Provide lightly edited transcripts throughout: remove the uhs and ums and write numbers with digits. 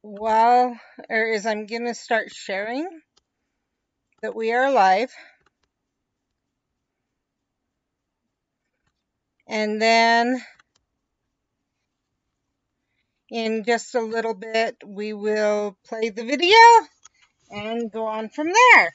while or is I'm going to start sharing that we are live. And then in just a little bit, we will play the video and go on from there.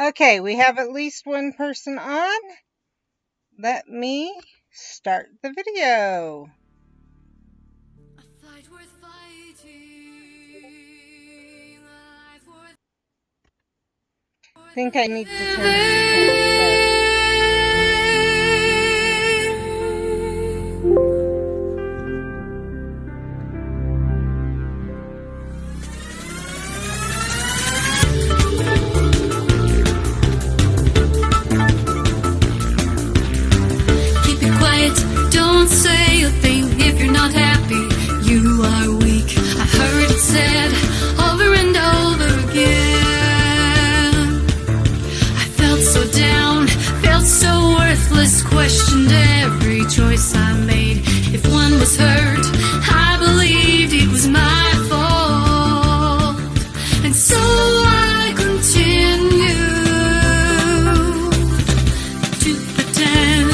Okay, we have at least one person on. Let me start the video. A fight worth fighting, I think I need to turn this Keep it quiet, don't say a thing if you're not happy. You are weak. I've heard it said over and over again. I felt so down, felt so worthless, questioned every choice I made. If one was hurt, I believed it was my fault. And so I continued to pretend.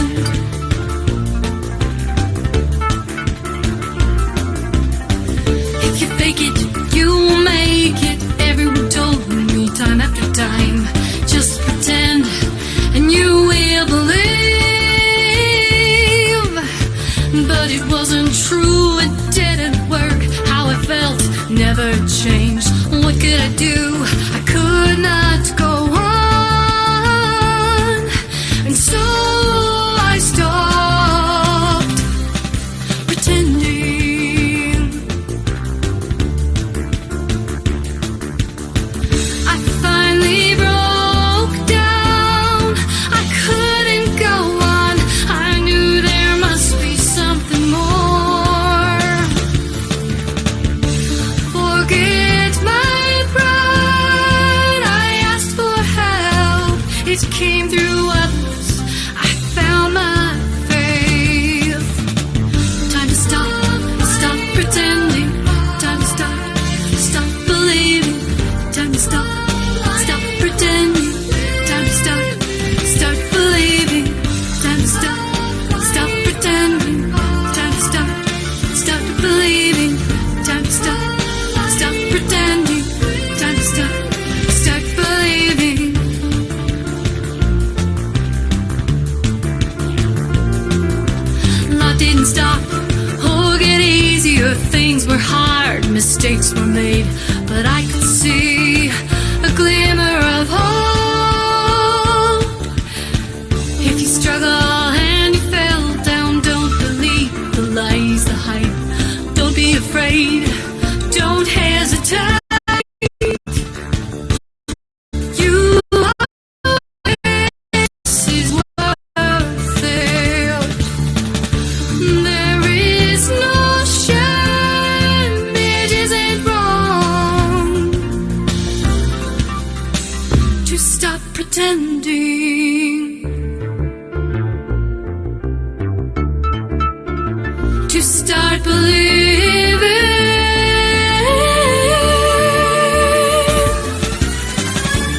If you fake it, you will make it. Everyone told me time after time, just pretend and you will believe. But it wasn't true, it didn't work. How I felt never changed. What could I do? I could not go on. And so I stopped pretending. I finally broke down. I couldn't go on. I knew there must be something more. Forget my pride. I asked for help. It came through others. I found my faith. Time to stop pretending. Time to stop believing. Time to stop pretending. Time to start believing. Time to stop pretending. Time to start believing. Time to stop pretending. Time to start believing. Life didn't stop or get easier. Things were hard, mistakes were made, but I could see a glimmer of hope. If you struggle and you fell down, don't believe the lies, the hype. Don't be afraid, don't hesitate. You are stop pretending, to start believing.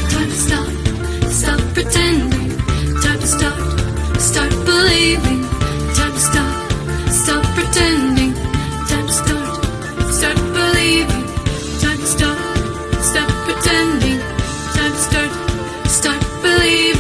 Time to stop pretending. Time to start believing. Time to stop pretending. Time to start believing. Time to stop pretending. Time to start believing.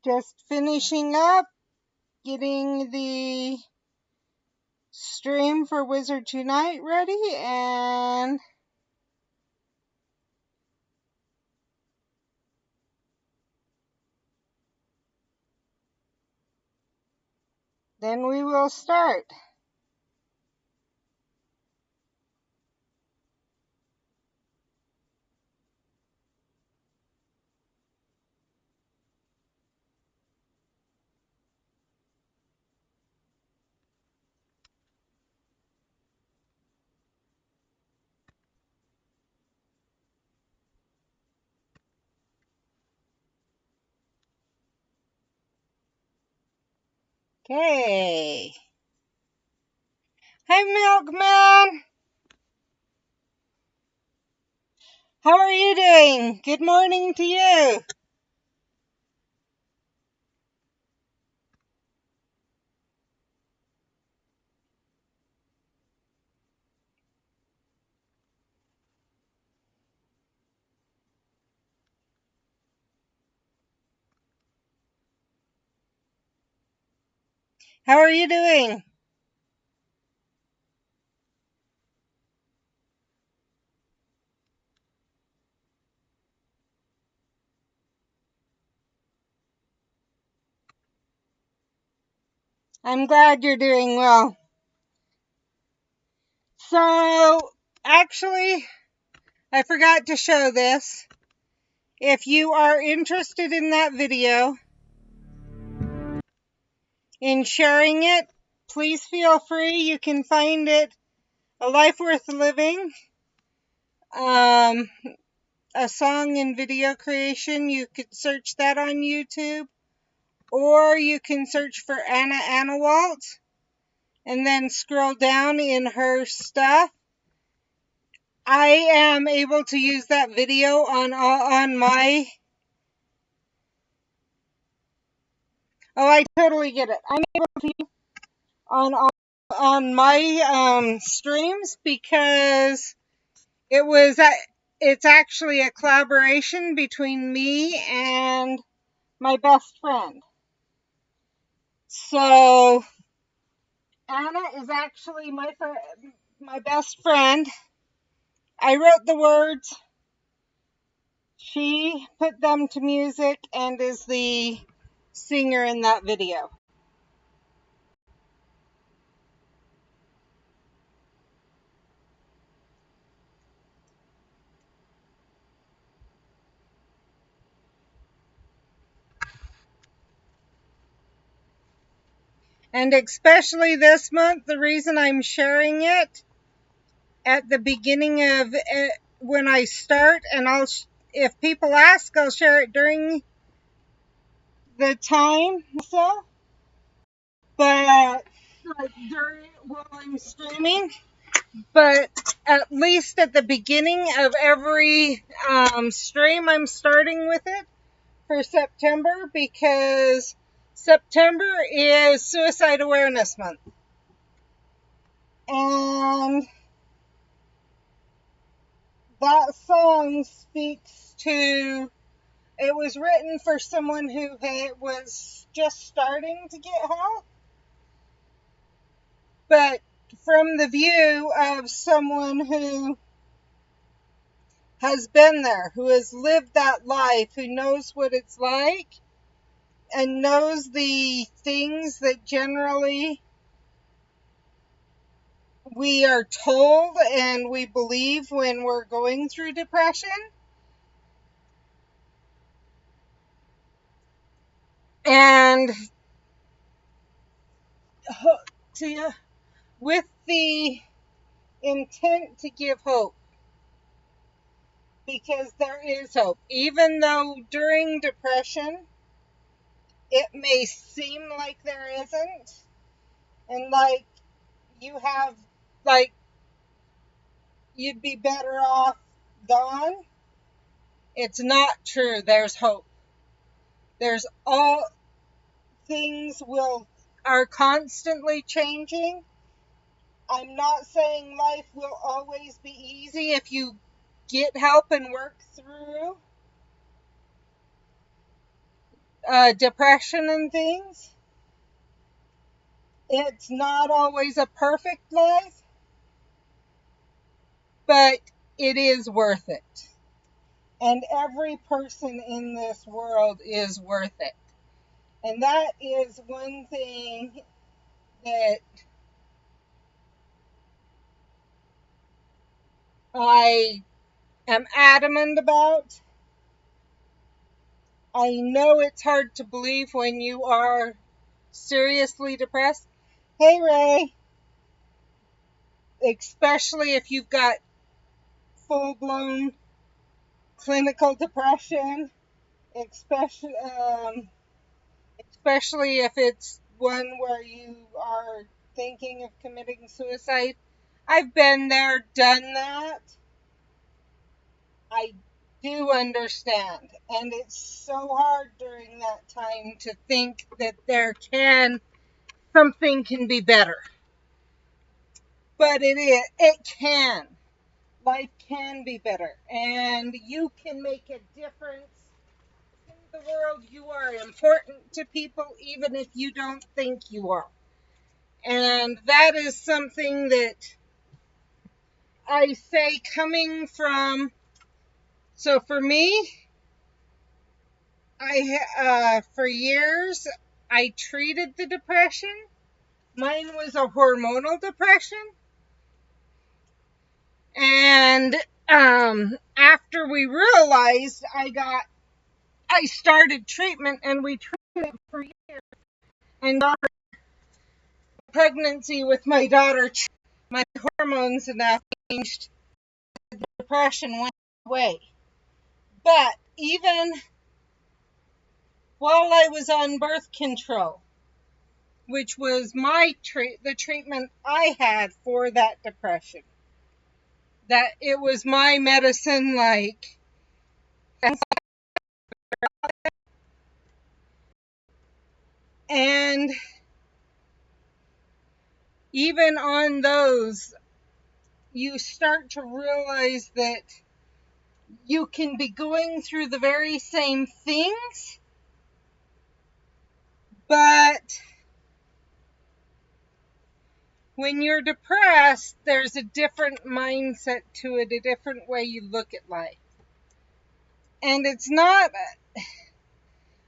Just finishing up, getting the stream for Wizard Tonight ready, and then we will start. Okay. Hi, Milkman. How are you doing? Good morning to you. How are you doing? I'm glad you're doing well. So, actually, I forgot to show this. If you are interested in that video, in sharing it, please feel free. You can find it, A Life Worth Living, a song in video creation. You could search that on YouTube, or you can search for Anna Annawalt and then scroll down in her stuff. I am able to use that video on my... Oh, I totally get it. I'm able to use on my streams because it's actually a collaboration between me and my best friend. So Anna is actually my best friend. I wrote the words, she put them to music, and is the singer in that video. And especially this month, the reason I'm sharing it at the beginning of when I start, and if people ask, I'll share it during the time, so, but like while I'm streaming, but at least at the beginning of every stream, I'm starting with it for September, because September is Suicide Awareness Month. And that song speaks to, it was written for someone who was just starting to get help, but from the view of someone who has been there, who has lived that life, who knows what it's like, and knows the things that generally we are told and we believe when we're going through depression. and to, with the intent to give hope, because there is hope. Even though during depression it may seem like there isn't, and like you have, like, you'd be better off gone, it's not true. There's hope. There's all things are constantly changing. I'm not saying life will always be easy if you get help and work through depression and things. It's not always a perfect life, but it is worth it. And every person in this world is worth it. And that is one thing that I am adamant about. I know it's hard to believe when you are seriously depressed. Hey, Ray. Especially if you've got full-blown clinical depression, especially especially if it's one where you are thinking of committing suicide. I've been there, done that. I do understand. And it's so hard during that time to think that something can be better. But it can. Life can be better. And you can make a difference in the world. You are important to people, even if you don't think you are. And that is something that I say coming from. So for me, for years, I treated the depression. Mine was a hormonal depression. And after we realized, I started treatment, and we treated it for years. And pregnancy with my daughter, my hormones enough changed, the depression went away. But even while I was on birth control, which was the treatment I had for that depression, that it was my medicine, like, and even on those, you start to realize that you can be going through the very same things, but when you're depressed, there's a different mindset to it, a different way you look at life. And it's not,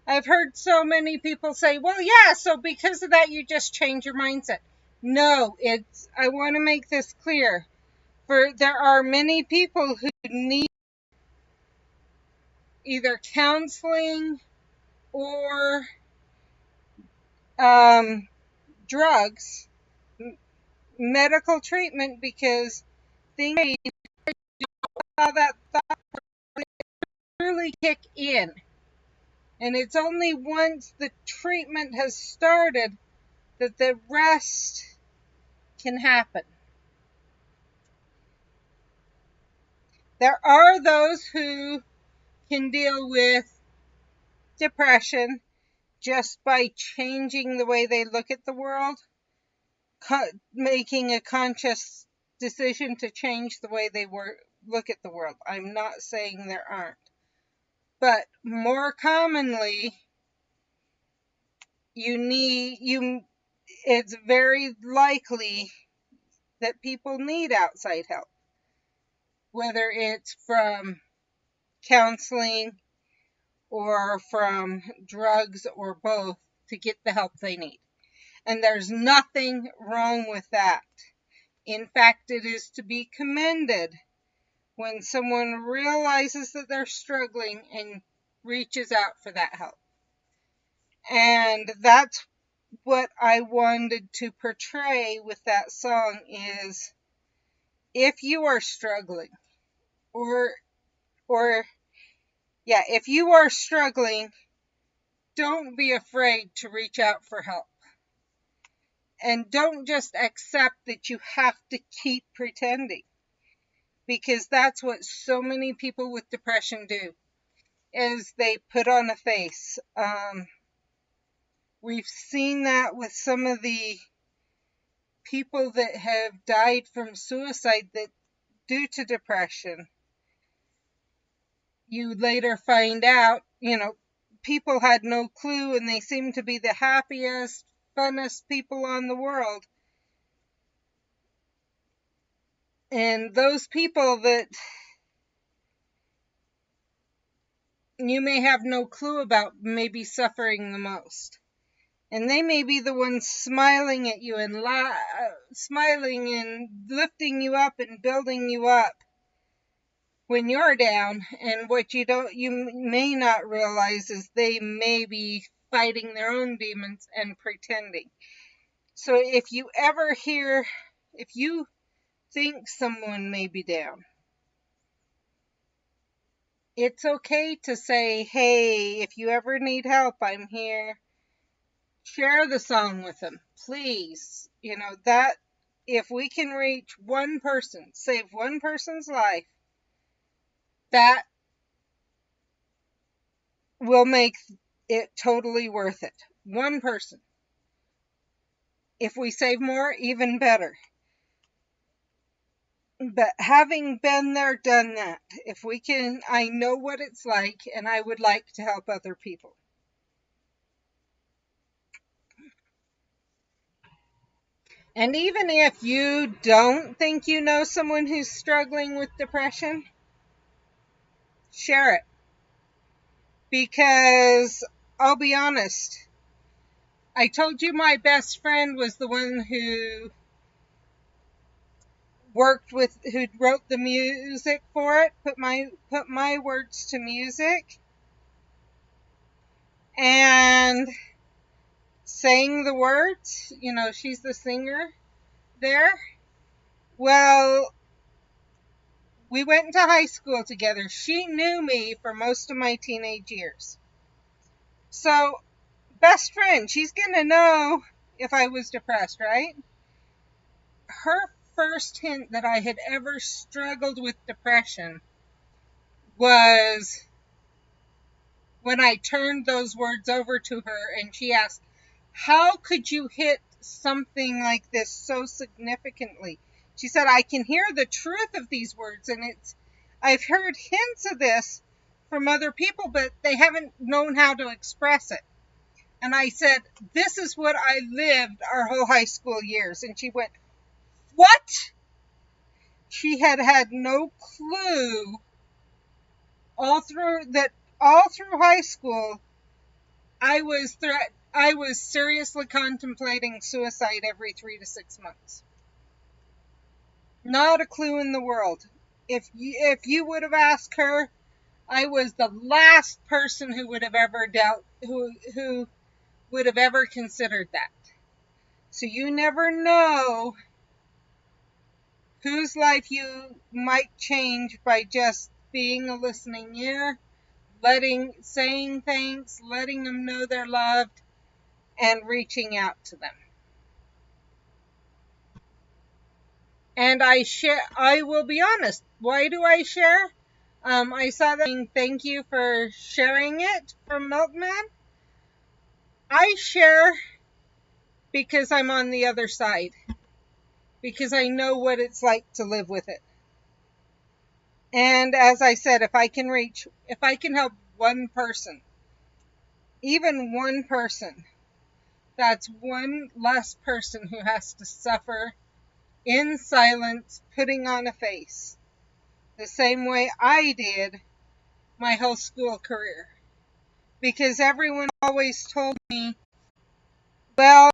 I've heard so many people say, well, yeah, so because of that, you just change your mindset. No, I want to make this clear. There are many people who need either counseling or drugs, medical treatment, because things how that thought really kick in. And it's only once the treatment has started that the rest can happen. There are those who can deal with depression just by changing the way they look at the world, making a conscious decision to change the way they look at the world. I'm not saying there aren't. But more commonly, it's very likely that people need outside help, whether it's from counseling or from drugs or both, to get the help they need. And there's nothing wrong with that. In fact, it is to be commended when someone realizes that they're struggling and reaches out for that help. And that's what I wanted to portray with that song is if you are struggling or or yeah, if you are struggling, don't be afraid to reach out for help. And don't just accept that you have to keep pretending, because that's what so many people with depression do is they put on a face. We've seen that with some of the people that have died from suicide that due to depression. You later find out, people had no clue and they seem to be the happiest, funnest people on the world. And those people that you may have no clue about may be suffering the most. And they may be the ones smiling at you and smiling and lifting you up and building you up when you're down. And what you may not realize is they may be fighting their own demons and pretending. So if you think someone may be down, it's okay to say, hey, if you ever need help, I'm here. Share the song with them, please. That if we can reach one person, save one person's life, that will make it totally worth it. One person. If we save more, even better. But having been there, done that, if we can, I know what it's like, and I would like to help other people. And even if you don't think you know someone who's struggling with depression, share it. Because I'll be honest, I told you my best friend was the one who who wrote the music for it, put my words to music, and sang the words. She's the singer there. Well, we went into high school together. She knew me for most of my teenage years. So, best friend, she's gonna know if I was depressed, right? Her first hint that I had ever struggled with depression was when I turned those words over to her and she asked, how could you hit something like this so significantly? She said, I can hear the truth of these words, and I've heard hints of this from other people, but they haven't known how to express it. And I said, this is what I lived our whole high school years. And she went, what? She had no clue all through high school. I was seriously contemplating suicide every 3 to 6 months. Not a clue in the world. If you would have asked her, I was the last person who would have ever who would have ever considered that. So you never know whose life you might change by just being a listening ear, saying thanks, letting them know they're loved, and reaching out to them. And I will be honest. Why do I share? I saw that. Thank you for sharing it from Milkman. I share because I'm on the other side. Because I know what it's like to live with it. And as I said, if I can help one person, even one person, that's one less person who has to suffer in silence, putting on a face, the same way I did my whole school career. Because everyone always told me, well,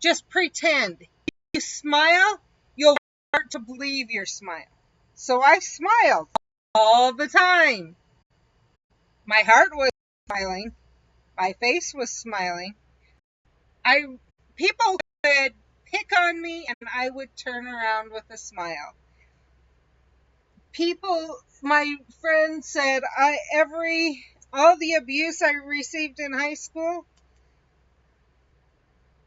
just pretend. If you smile, you'll start to believe your smile. So I smiled all the time. My heart was smiling, My face was smiling. People would pick on me and I would turn around with a smile. My friends said all the abuse I received in high school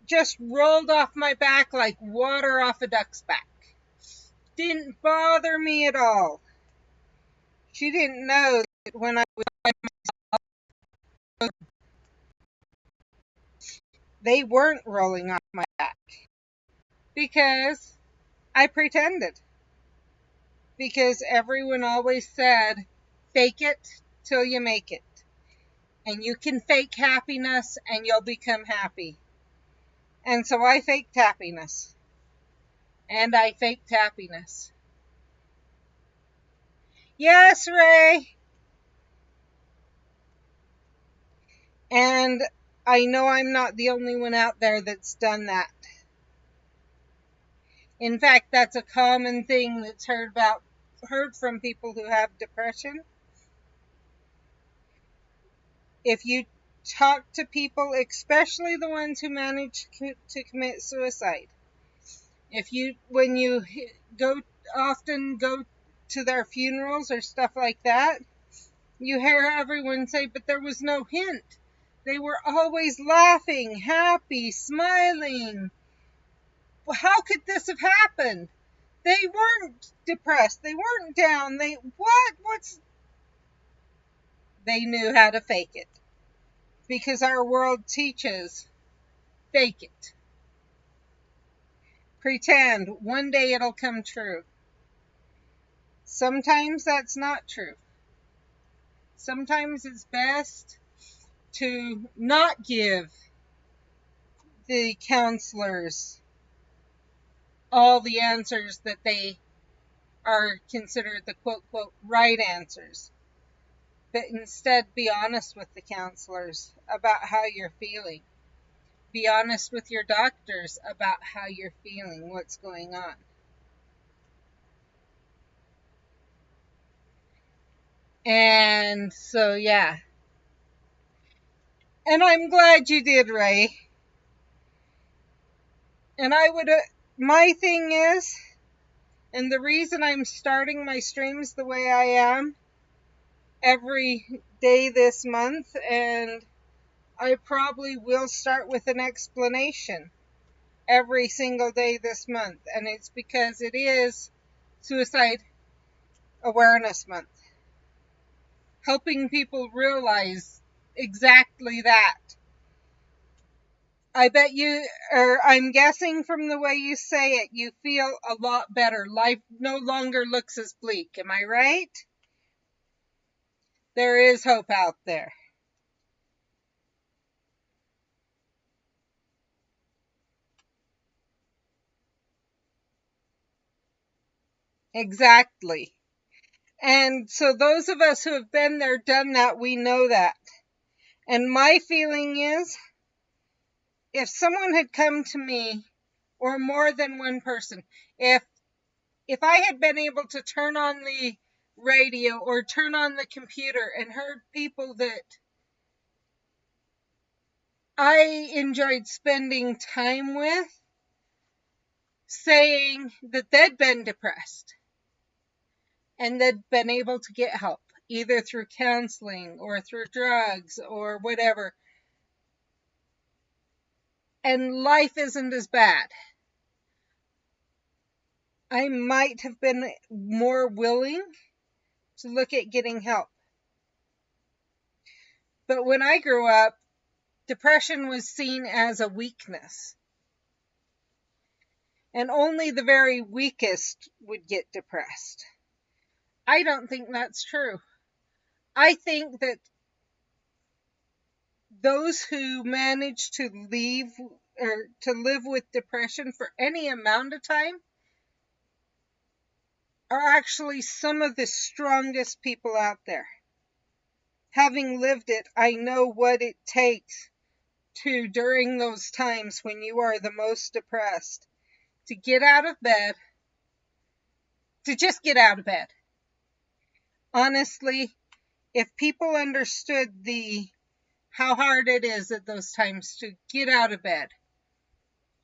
just rolled off my back like water off a duck's back. Didn't bother me at all. She didn't know that when I was, they weren't rolling off my back because I pretended. Because everyone always said, fake it till you make it. And you can fake happiness and you'll become happy. And so I faked happiness. And I faked happiness. Yes, Ray. And I know I'm not the only one out there that's done that. In fact, that's a common thing that's heard from people who have depression. If you talk to people, especially the ones who manage to commit suicide, when you often go to their funerals or stuff like that, you hear everyone say, but there was no hint. They were always laughing, happy, smiling. How could this have happened? They weren't depressed. They weren't down. They knew how to fake it. Because our world teaches, fake it. Pretend. One day it'll come true. Sometimes that's not true. Sometimes it's best to not give the counselors all the answers that they are considered the quote, quote, right answers. But instead be honest with the counselors about how you're feeling. Be honest with your doctors about how you're feeling, what's going on. And so, yeah. And I'm glad you did, Ray. And my thing is, and the reason I'm starting my streams the way I am every day this month, and I probably will start with an explanation every single day this month, and it's because it is Suicide Awareness Month. Helping people realize exactly that. I'm guessing from the way you say it, you feel a lot better. Life no longer looks as bleak. Am I right? There is hope out there. Exactly. And so those of us who have been there, done that, we know that. And my feeling is, if someone had come to me, or more than one person, if I had been able to turn on the radio or turn on the computer and heard people that I enjoyed spending time with saying that they'd been depressed and they'd been able to get help, either through counseling or through drugs or whatever, and life isn't as bad, I might have been more willing to look at getting help. But when I grew up, depression was seen as a weakness. And only the very weakest would get depressed. I don't think that's true. I think that those who manage to live with depression for any amount of time are actually some of the strongest people out there. Having lived it, I know what it takes during those times when you are the most depressed, to get out of bed, to just get out of bed. Honestly, if people understood the how hard it is at those times to get out of bed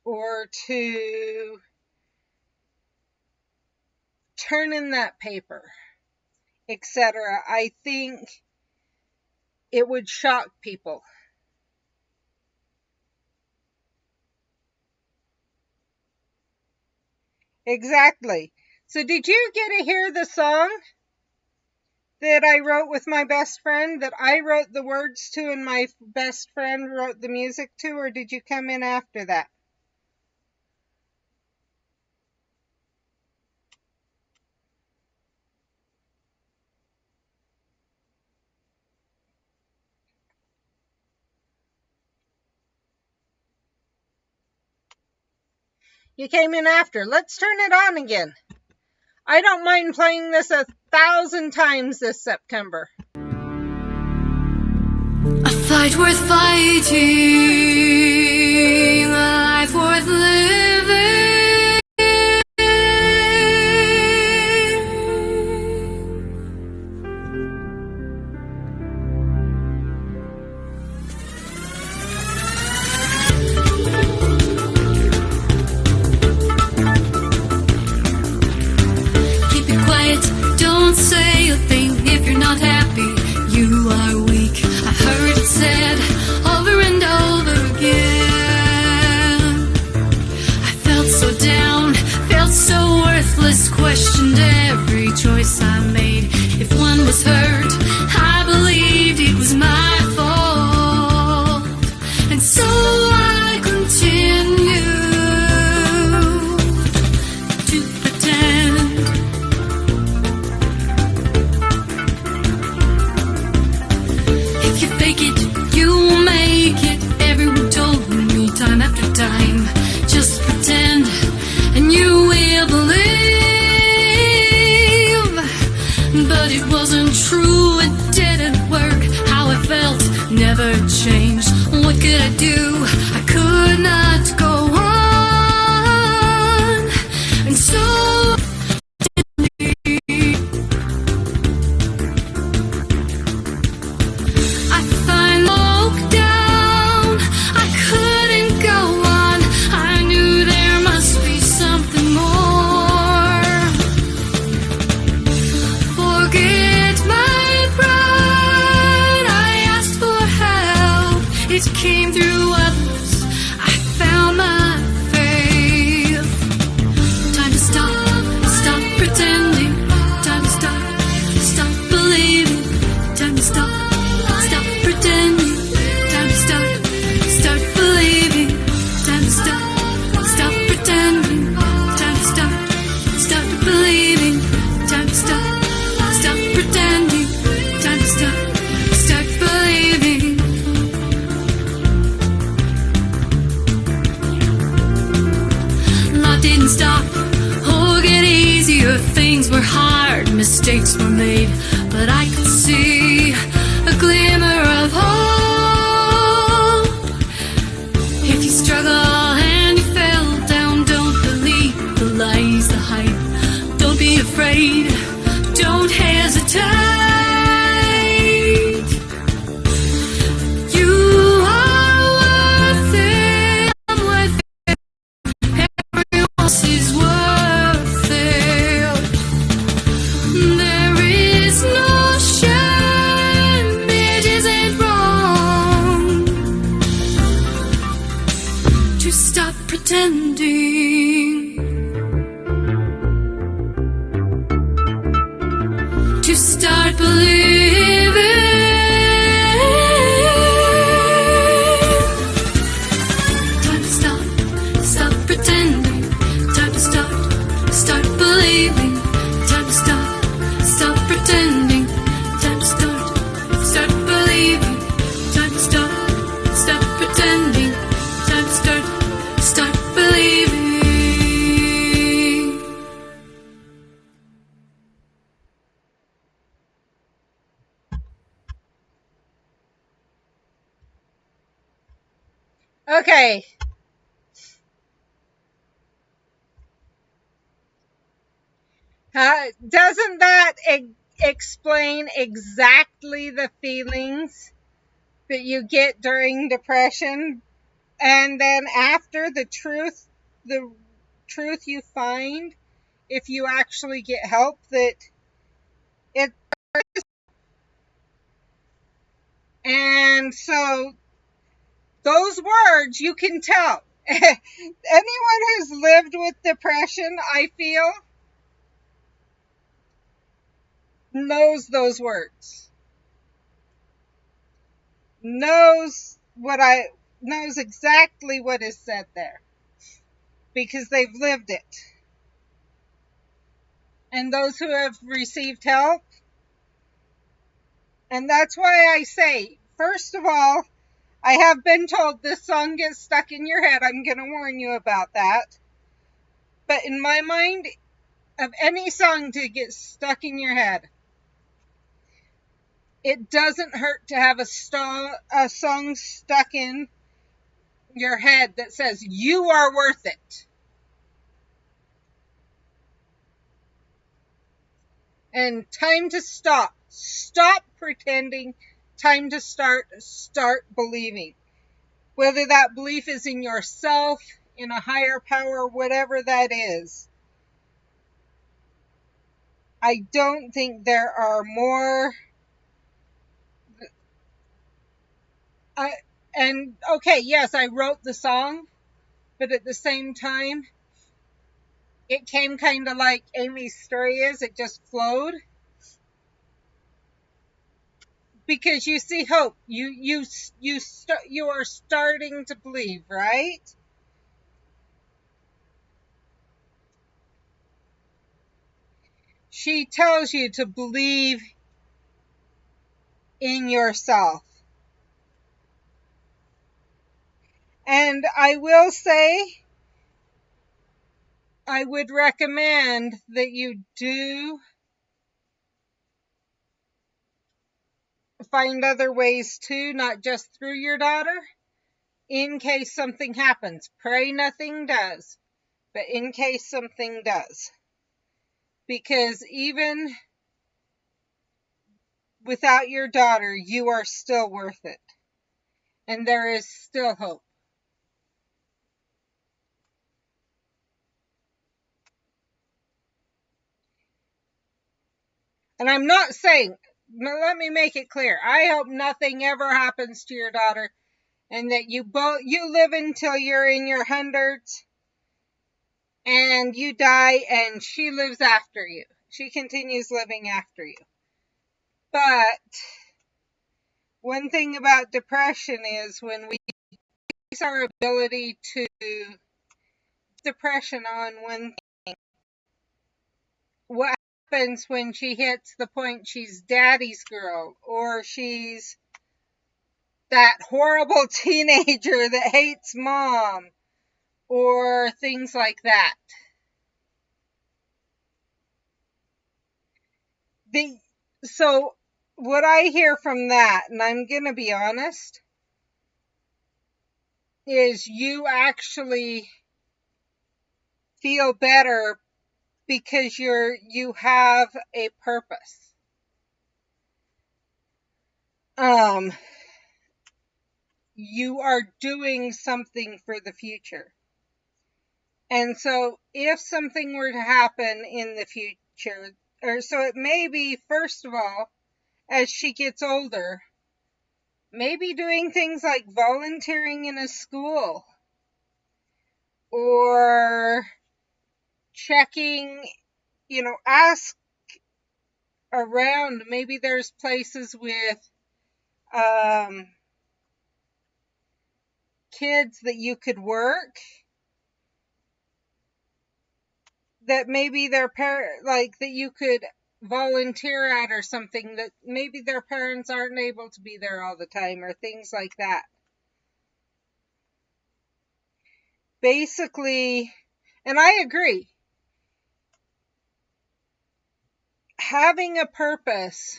or to turn in that paper, etc. I think it would shock people. Exactly. So did you get to hear the song that I wrote with my best friend, that I wrote the words to and my best friend wrote the music to, or did you come in after that? You came in after. Let's turn it on again. I don't mind playing this 1,000 times this September. A fight worth fighting, a life worth living. Keep it quiet, don't say a thing if you're not happy. You are weak. I heard it said over and over again. I felt so down, felt so worthless, questioned every choice I made. If one was hurt, I believed it was my fault. And so I continued to pretend. If you fake it, you'll make it. Everyone told me time after time, just pretend and you will believe. But it wasn't true, it didn't work. How I felt never changed. What could I do? I could not go on. And so I finally broke down. I couldn't go on. I knew there must be something more. Forget my pride. I asked for help. It came through others. I found my faith. Time to stop pretending. Time to stop believing. Time to stop pretending. Time to start believing. Time to stop pretending. Time to start believing. Time to stop pretending. Time to start believing. Life didn't stop or get easier. Things were hard, mistakes were made, but I could see a glimmer of hope. If you struggle and you fell down, don't believe the lies, the hype. Don't be afraid, don't hesitate. You are worth it. I'm worth it. Everyone else is worth it. There is no shame, it isn't wrong to stop pretending, to start believing. Time to stop pretending. Time to start believing. Time to stop pretending. Time to start believing. Time to stop pretending. Time to start believing. Okay. Doesn't that explain exactly the feelings that you get during depression, and then after the truth you find, if you actually get help, that it. And so those words, you can tell. Anyone who's lived with depression, I feel, knows those words, knows what I knows exactly what is said there, because they've lived it. And those who have received help, and that's why I say, first of all, I have been told this song gets stuck in your head. I'm going to warn you about that. But in my mind, of any song to get stuck in your head, it doesn't hurt to have a song stuck in your head that says, you are worth it. And time to stop. Stop pretending. Time to start believing. Whether that belief is in yourself, in a higher power, whatever that is. I don't think there are more. I, and okay, yes, I wrote the song, but at the same time, it came kind of like Amy's story is. It just flowed. Because you see hope. You are starting to believe, right? She tells you to believe in yourself. And I will say, I would recommend that you do find other ways too, not just through your daughter, in case something happens. Pray nothing does, but in case something does. Because even without your daughter, you are still worth it. And there is still hope. And I'm not saying, let me make it clear, I hope nothing ever happens to your daughter, and that you live until you're in your hundreds and you die and she lives after you. She continues living after you. But one thing about depression is when we base our ability to depression on one thing, what happens when she hits the point she's daddy's girl, or she's that horrible teenager that hates mom, or things like that. So what I hear from that, and I'm going to be honest, is you actually feel better because you have a purpose. You are doing something for the future. And so if something were to happen in the future, or so it may be, first of all, as she gets older, maybe doing things like volunteering in a school, or checking, ask around. Maybe there's places with kids that you could work, that maybe their like that you could volunteer at, or something, that maybe their parents aren't able to be there all the time, or things like that. Basically, and I agree, having a purpose,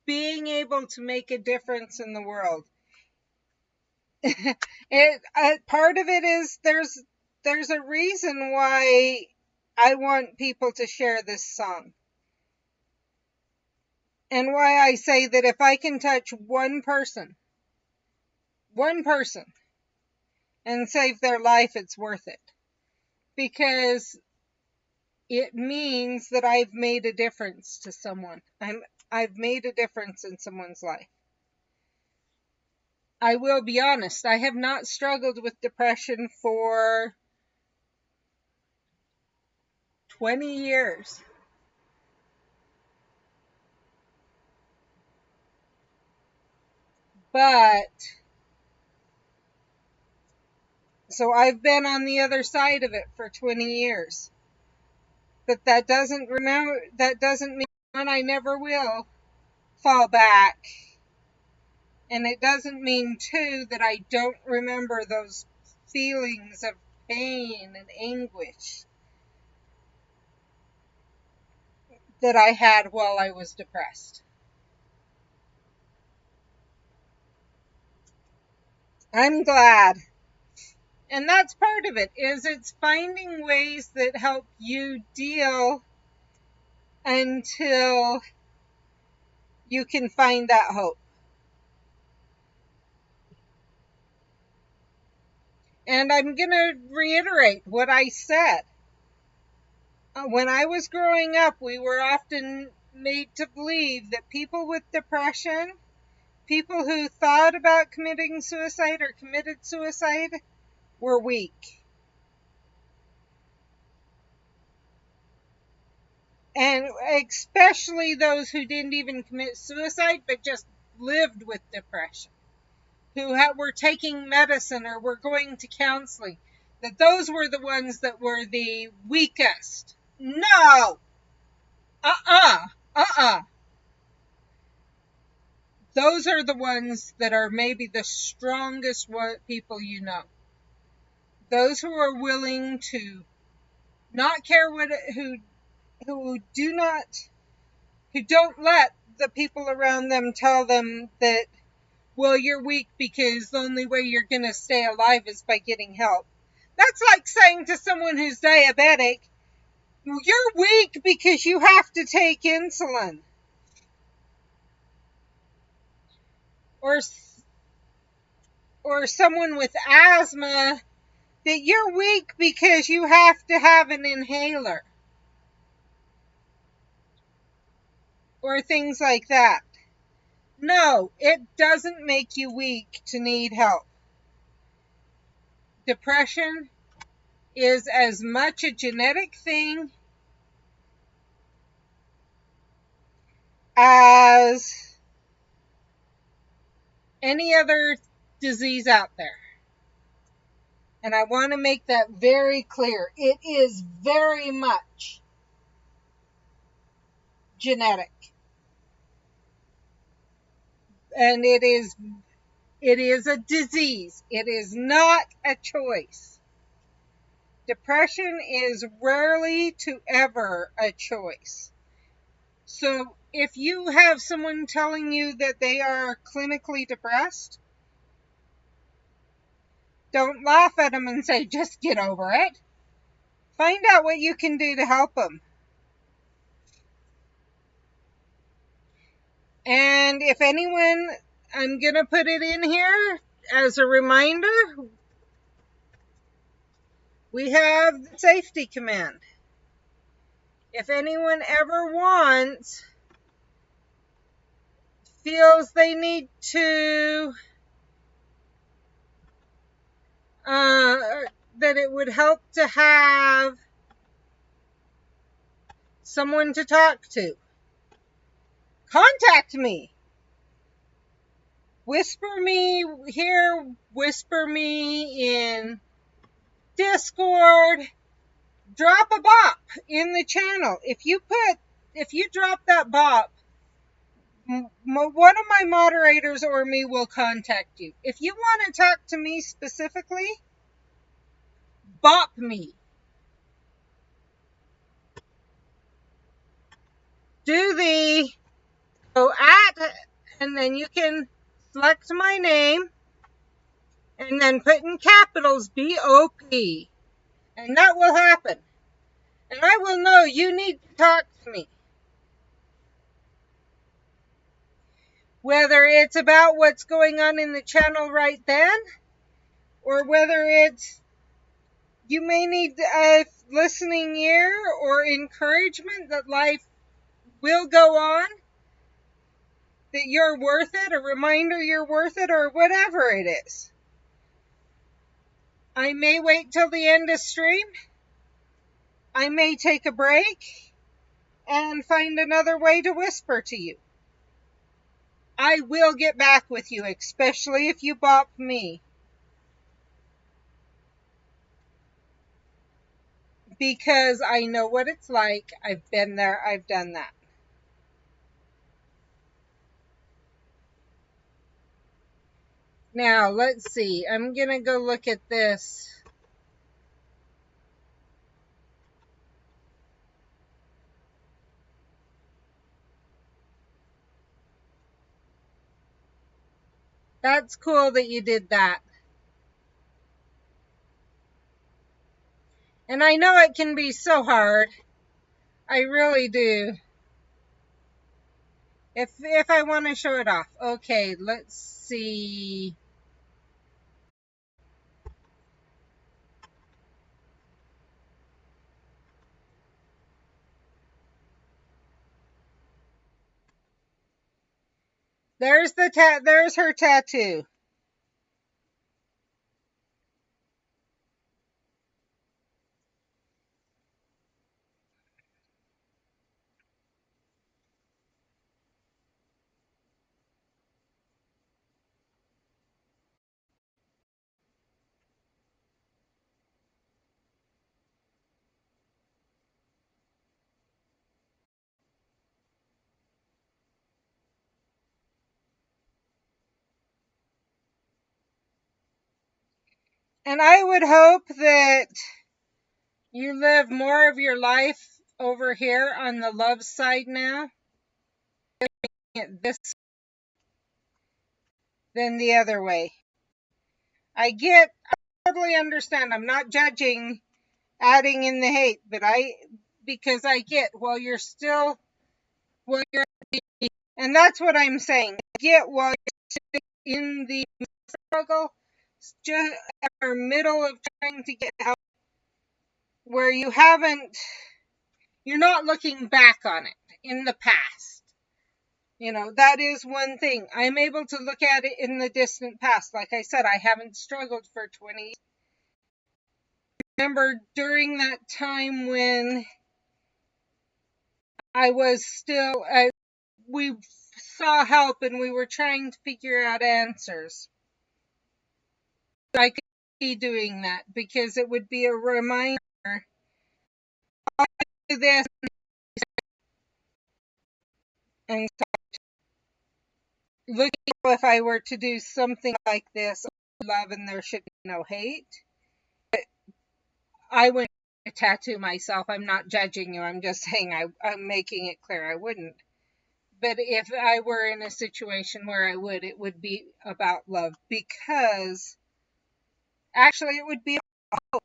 being able to make a difference in the world. Part of it is there's a reason why I want people to share this song. And why I say that if I can touch one person one person and save their life, it's worth it. Because it means that I've made a difference to someone. I've made a difference in someone's life. I will be honest, I have not struggled with depression for 20 years. But, so I've been on the other side of it for 20 years. But that doesn't mean I never will fall back. And it doesn't mean, too, that I don't remember those feelings of pain and anguish that I had while I was depressed. I'm glad. And that's part of it, is it's finding ways that help you deal until you can find that hope. And I'm going to reiterate what I said. When I was growing up, we were often made to believe that people with depression, people who thought about committing suicide or committed suicide, were weak. And especially those who didn't even commit suicide, but just lived with depression, who were taking medicine or were going to counseling, that those were the ones that were the weakest. No! Those are the ones that are maybe the strongest people you know. Those who are willing to not care who don't let the people around them tell them that, well, you're weak because the only way you're going to stay alive is by getting help. That's like saying to someone who's diabetic, you're weak because you have to take insulin. Or someone with asthma, that you're weak because you have to have an inhaler. Or things like that. No, it doesn't make you weak to need help. Depression is as much a genetic thing as any other disease out there. And I want to make that very clear. It is very much genetic. And it is a disease. It is not a choice. Depression is rarely to ever a choice. So if you have someone telling you that they are clinically depressed, don't laugh at them and say, just get over it. Find out what you can do to help them. And if anyone, I'm going to put it in here as a reminder, we have the safety command. If anyone ever feels they need to, that it would help to have someone to talk to, contact me. Whisper me here, whisper me in Discord, drop a bop in the channel. If you drop that bop, one of my moderators or me will contact you. If you want to talk to me specifically, bop me. And then you can select my name and then put in capitals BOP. And that will happen. And I will know you need to talk to me. Whether it's about what's going on in the channel right then, or whether it's you may need a listening ear or encouragement that life will go on, that you're worth it, a reminder you're worth it, or whatever it is. I may wait till the end of stream. I may take a break and find another way to whisper to you. I will get back with you, especially if you bop me. Because I know what it's like. I've been there, I've done that. Now, let's see. I'm going to go look at this. That's cool that you did that. And I know it can be so hard. I really do. If I want to show it off. Okay, let's see. There's her tattoo. And I would hope that you live more of your life over here on the love side now. This than the other way. I totally understand. I'm not judging adding in the hate, but because I get, well, you're still, well, you're, and that's what I'm saying. I get while you're still in the struggle, just in the middle of trying to get help, where you're not looking back on it in the past. That is one thing. I'm able to look at it in the distant past. Like I said, I haven't struggled for 20 years. Remember during that time when I was still, we saw help and we were trying to figure out answers. I could be doing that because it would be a reminder. I'll do this and looking if I were to do something like this, love and there should be no hate. I wouldn't tattoo myself. I'm not judging you. I'm just saying I'm making it clear I wouldn't. But if I were in a situation where I would, it would be about love, because actually it would be about hope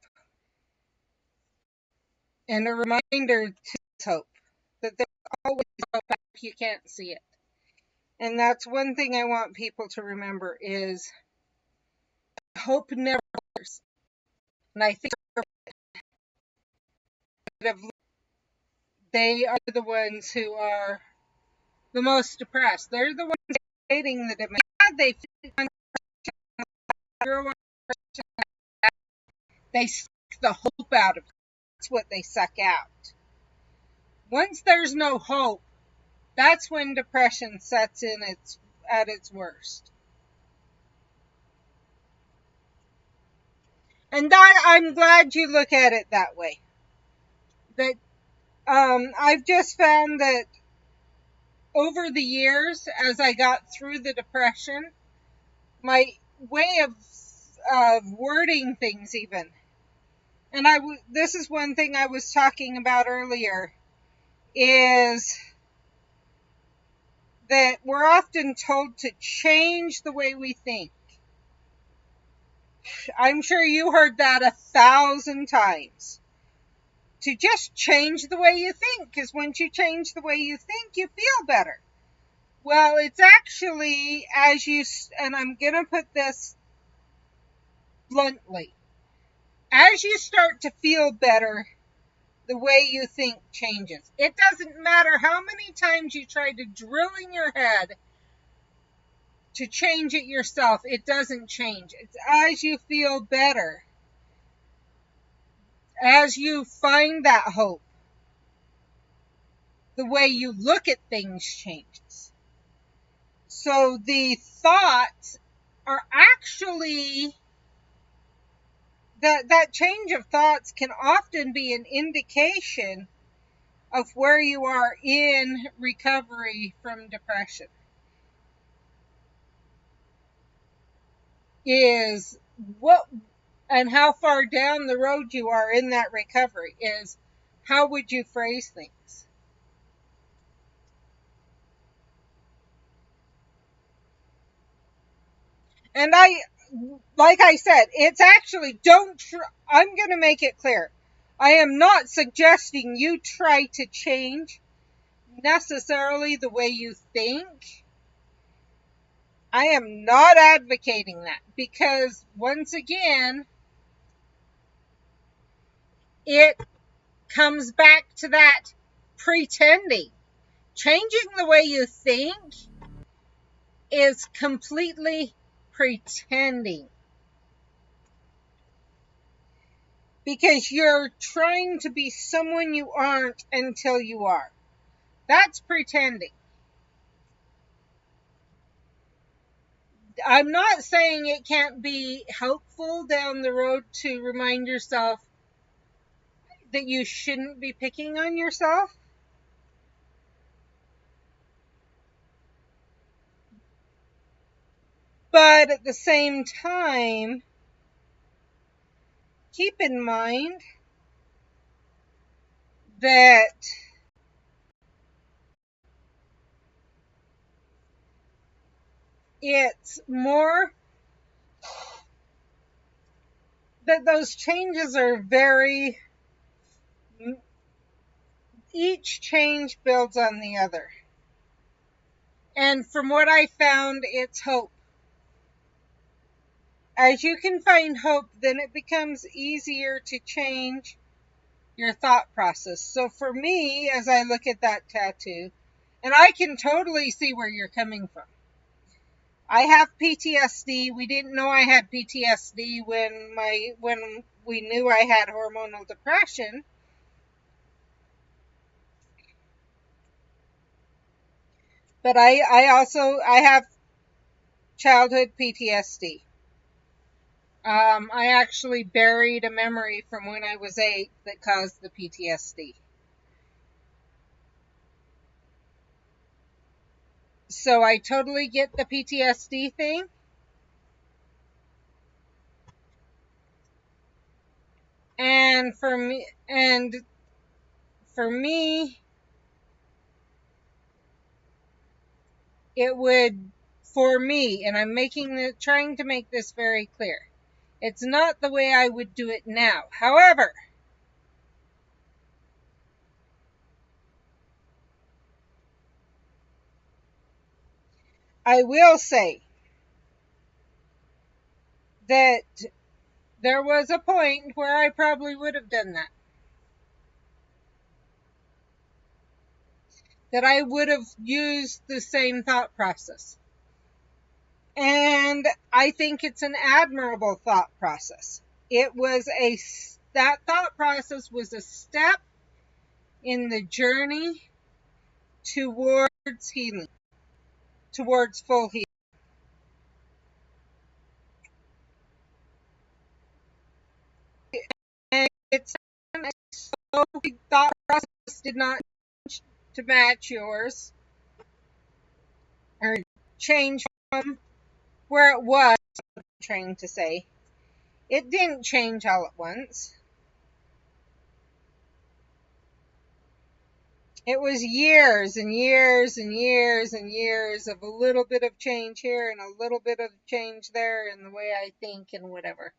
and a reminder to hope that there's always hope if you can't see it. And that's one thing I want people to remember is hope never hurts. And I think they are the ones who are the most depressed. They're the ones stating the demand. They suck the hope out of it. That's what they suck out. Once there's no hope, that's when depression sets in at its worst. And I'm glad you look at it that way. That I've just found that over the years, as I got through the depression, my way of wording things even, and this is one thing I was talking about earlier, is that we're often told to change the way we think. I'm sure you heard that 1,000 times. To just change the way you think, because once you change the way you think, you feel better. Well, it's actually and I'm going to put this bluntly, as you start to feel better, the way you think changes. It doesn't matter how many times you try to drill in your head to change it yourself, it doesn't change. It's as you feel better, as you find that hope, the way you look at things changes. So the thoughts are actually that change of thoughts can often be an indication of where you are in recovery from depression. Is what and how far down the road you are in that recovery is how would you phrase things. And like I said, it's actually I'm going to make it clear, I am not suggesting you try to change necessarily the way you think. I am not advocating that, because once again, it comes back to that pretending. Changing the way you think is completely pretending, because you're trying to be someone you aren't until you are. That's pretending. I'm not saying it can't be helpful down the road to remind yourself that you shouldn't be picking on yourself. But at the same time, keep in mind that it's more that those changes are very, each change builds on the other. And from what I found, it's hope. As you can find hope, then it becomes easier to change your thought process. So for me, as I look at that tattoo, and I can totally see where you're coming from. I have PTSD. We didn't know I had PTSD when we knew I had hormonal depression. But I have childhood PTSD. I actually buried a memory from when I was 8 that caused the PTSD. So I totally get the PTSD thing. And for me, it would, for me, and trying to make this very clear. It's not the way I would do it now. However, I will say that there was a point where I probably would have done that. That I would have used the same thought process. And I think it's an admirable thought process. That thought process was a step in the journey towards healing, towards full healing. And it's so the thought process did not change to match yours, or change from where it was. I'm trying to say it didn't change all at once. It was years and years and years and years of a little bit of change here and a little bit of change there in the way I think and whatever.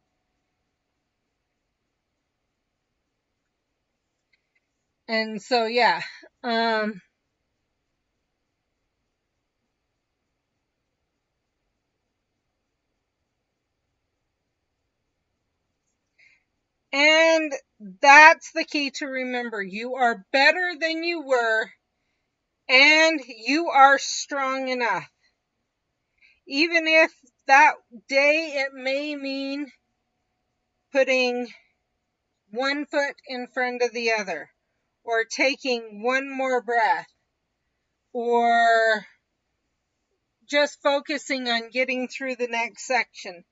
And so, yeah, That's the key to remember. You are better than you were, and you are strong enough. Even if that day it may mean putting one foot in front of the other, or taking one more breath, or just focusing on getting through the next section.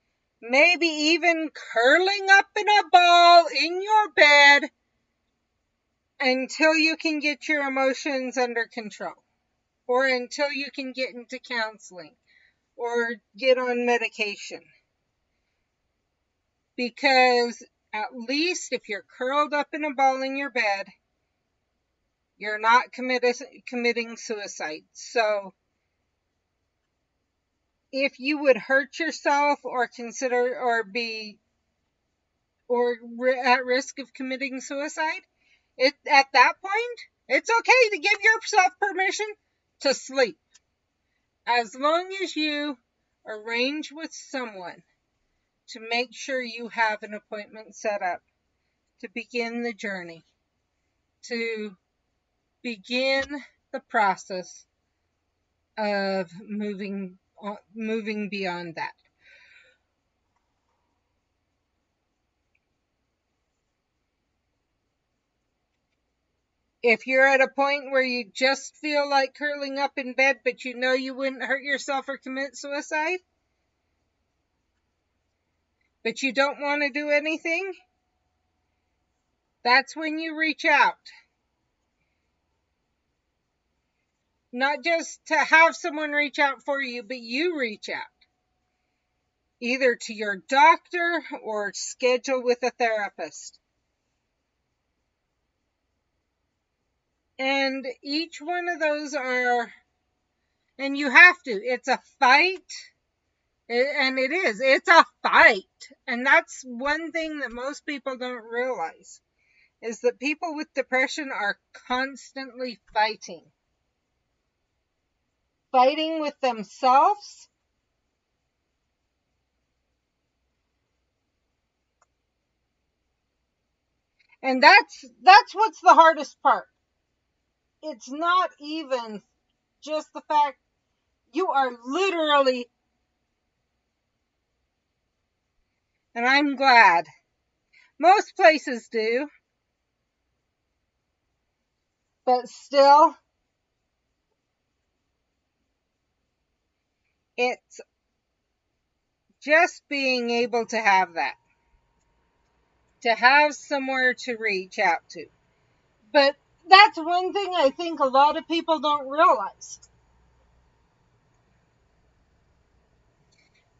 Maybe even curling up in a ball in your bed until you can get your emotions under control, or until you can get into counseling or get on medication. Because at least if you're curled up in a ball in your bed, you're not committing suicide. So if you would hurt yourself or consider or be or at risk of committing suicide, at that point, it's okay to give yourself permission to sleep. As long as you arrange with someone to make sure you have an appointment set up to begin the journey, to begin the process of moving beyond that. If you're at a point where you just feel like curling up in bed, but you know you wouldn't hurt yourself or commit suicide, but you don't want to do anything, that's when you reach out. Not just to have someone reach out for you, but you reach out. Either to your doctor or schedule with a therapist. And each one of those are, and you have to, it's a fight. And it's a fight. And that's one thing that most people don't realize, is that people with depression are constantly fighting. Fighting with themselves. And that's what's the hardest part. It's not even just the fact you are literally, and I'm glad most places do, but still, it's just being able to have that, to have somewhere to reach out to. But that's one thing I think a lot of people don't realize.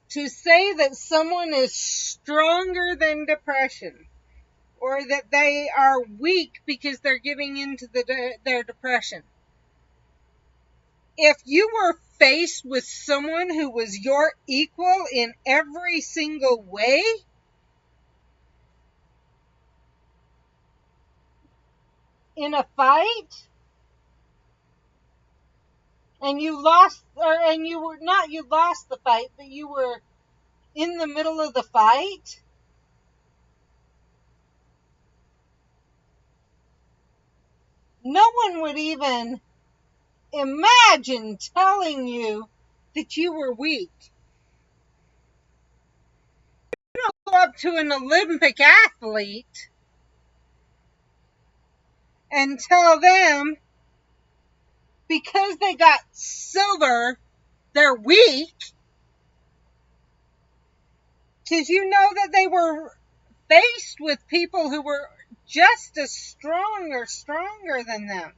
To say that someone is stronger than depression, or that they are weak because they're giving into their depression. If you were faced with someone who was your equal in every single way, in a fight, and you lost, and you were not, you lost the fight, but you were in the middle of the fight, no one would even imagine telling you that you were weak. You don't go up to an Olympic athlete and tell them because they got silver, they're weak. Because you know that they were faced with people who were just as strong or stronger than them.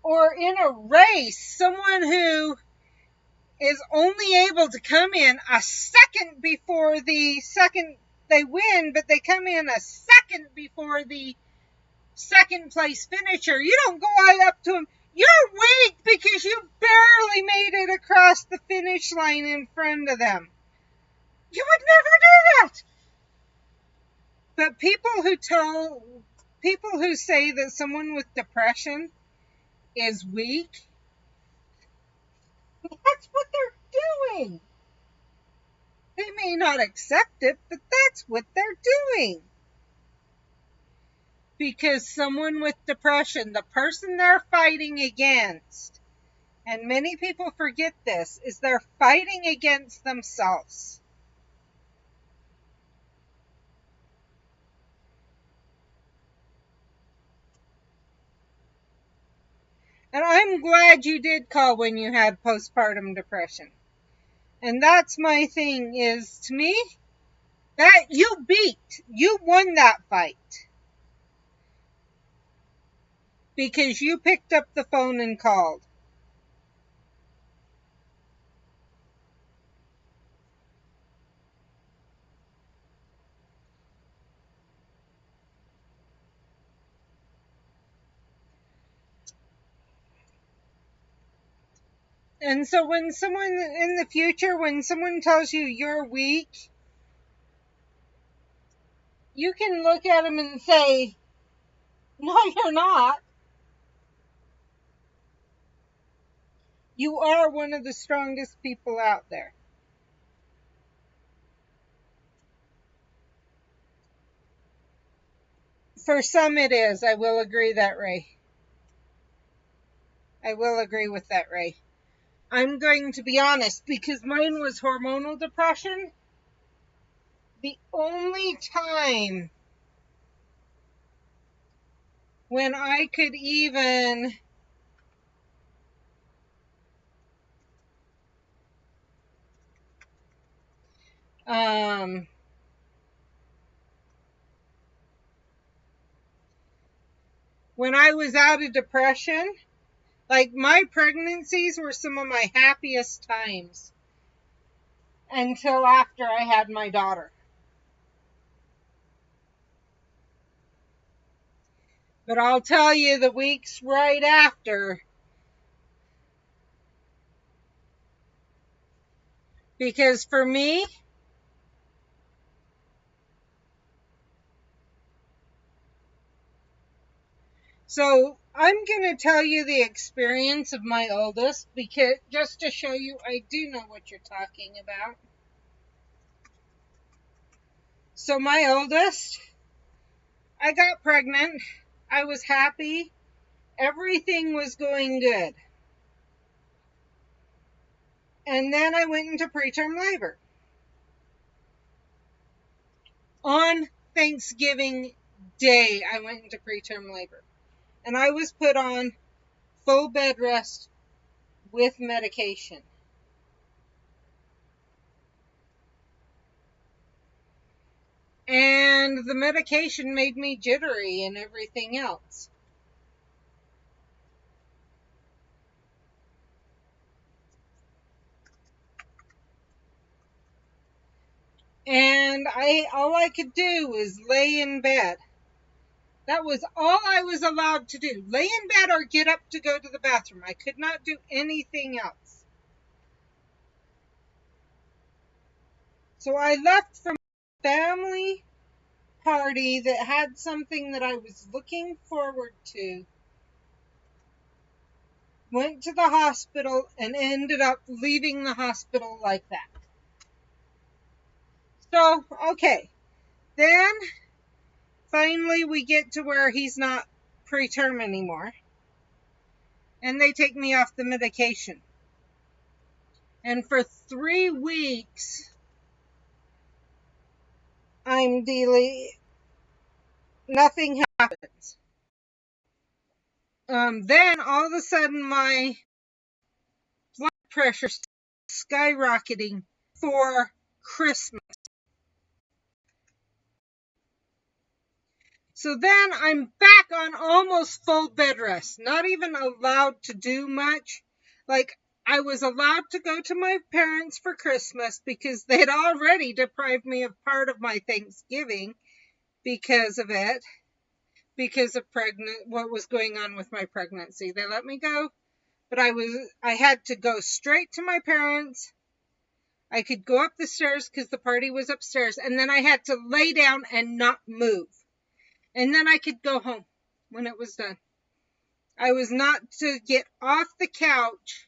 Or in a race, someone who is only able to come in a second before the second they win, but they come in a second before the second place finisher. You don't go right up to them. You're weak because you barely made it across the finish line in front of them. You would never do that. But people who say that someone with depression is weak, that's what they're doing. They may not accept it, but that's what they're doing. Because someone with depression, the person they're fighting against, and many people forget this, is they're fighting against themselves. And I'm glad you did call when you had postpartum depression. And that's my thing is, to me, that you won that fight. Because you picked up the phone and called. And so when someone in the future, when someone tells you you're weak, you can look at them and say, no, you're not. You are one of the strongest people out there. For some it is. I will agree that, Ray. I will agree with that, Ray. I'm going to be honest, because mine was hormonal depression. The only time when I could even when I was out of depression, like my pregnancies were some of my happiest times until after I had my daughter. But I'll tell you, the weeks right after, because for me, so I'm going to tell you the experience of my oldest, because just to show you I do know what you're talking about. So my oldest, I got pregnant. I was happy. Everything was going good. And then I went into preterm labor. On Thanksgiving Day, I went into preterm labor. And I was put on full bed rest with medication. And the medication made me jittery and everything else. And all I could do was lay in bed. That was all I was allowed to do. Lay in bed or get up to go to the bathroom. I could not do anything else. So I left from a family party that had something that I was looking forward to, went to the hospital, and ended up leaving the hospital like that. So, okay. Then, finally, we get to where he's not preterm anymore. And they take me off the medication. And for 3 weeks, I'm dealing, nothing happens. Then, all of a sudden, my blood pressure skyrocketing for Christmas. So then I'm back on almost full bed rest, not even allowed to do much. Like, I was allowed to go to my parents for Christmas because they'd already deprived me of part of my Thanksgiving because of it, because of what was going on with my pregnancy. They let me go, but I had to go straight to my parents. I could go up the stairs because the party was upstairs, and then I had to lay down and not move. And then I could go home when it was done. I was not to get off the couch,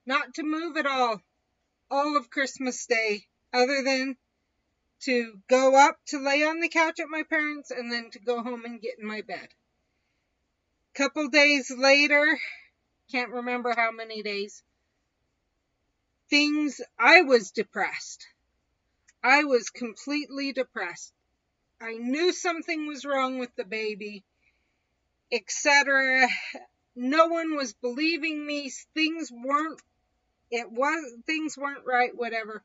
not to move at all of Christmas Day, other than to go up to lay on the couch at my parents' and then to go home and get in my bed. Couple days later, can't remember how many days, I was depressed. I was completely depressed. I knew something was wrong with the baby, etc. No one was believing me. Things weren't right, whatever.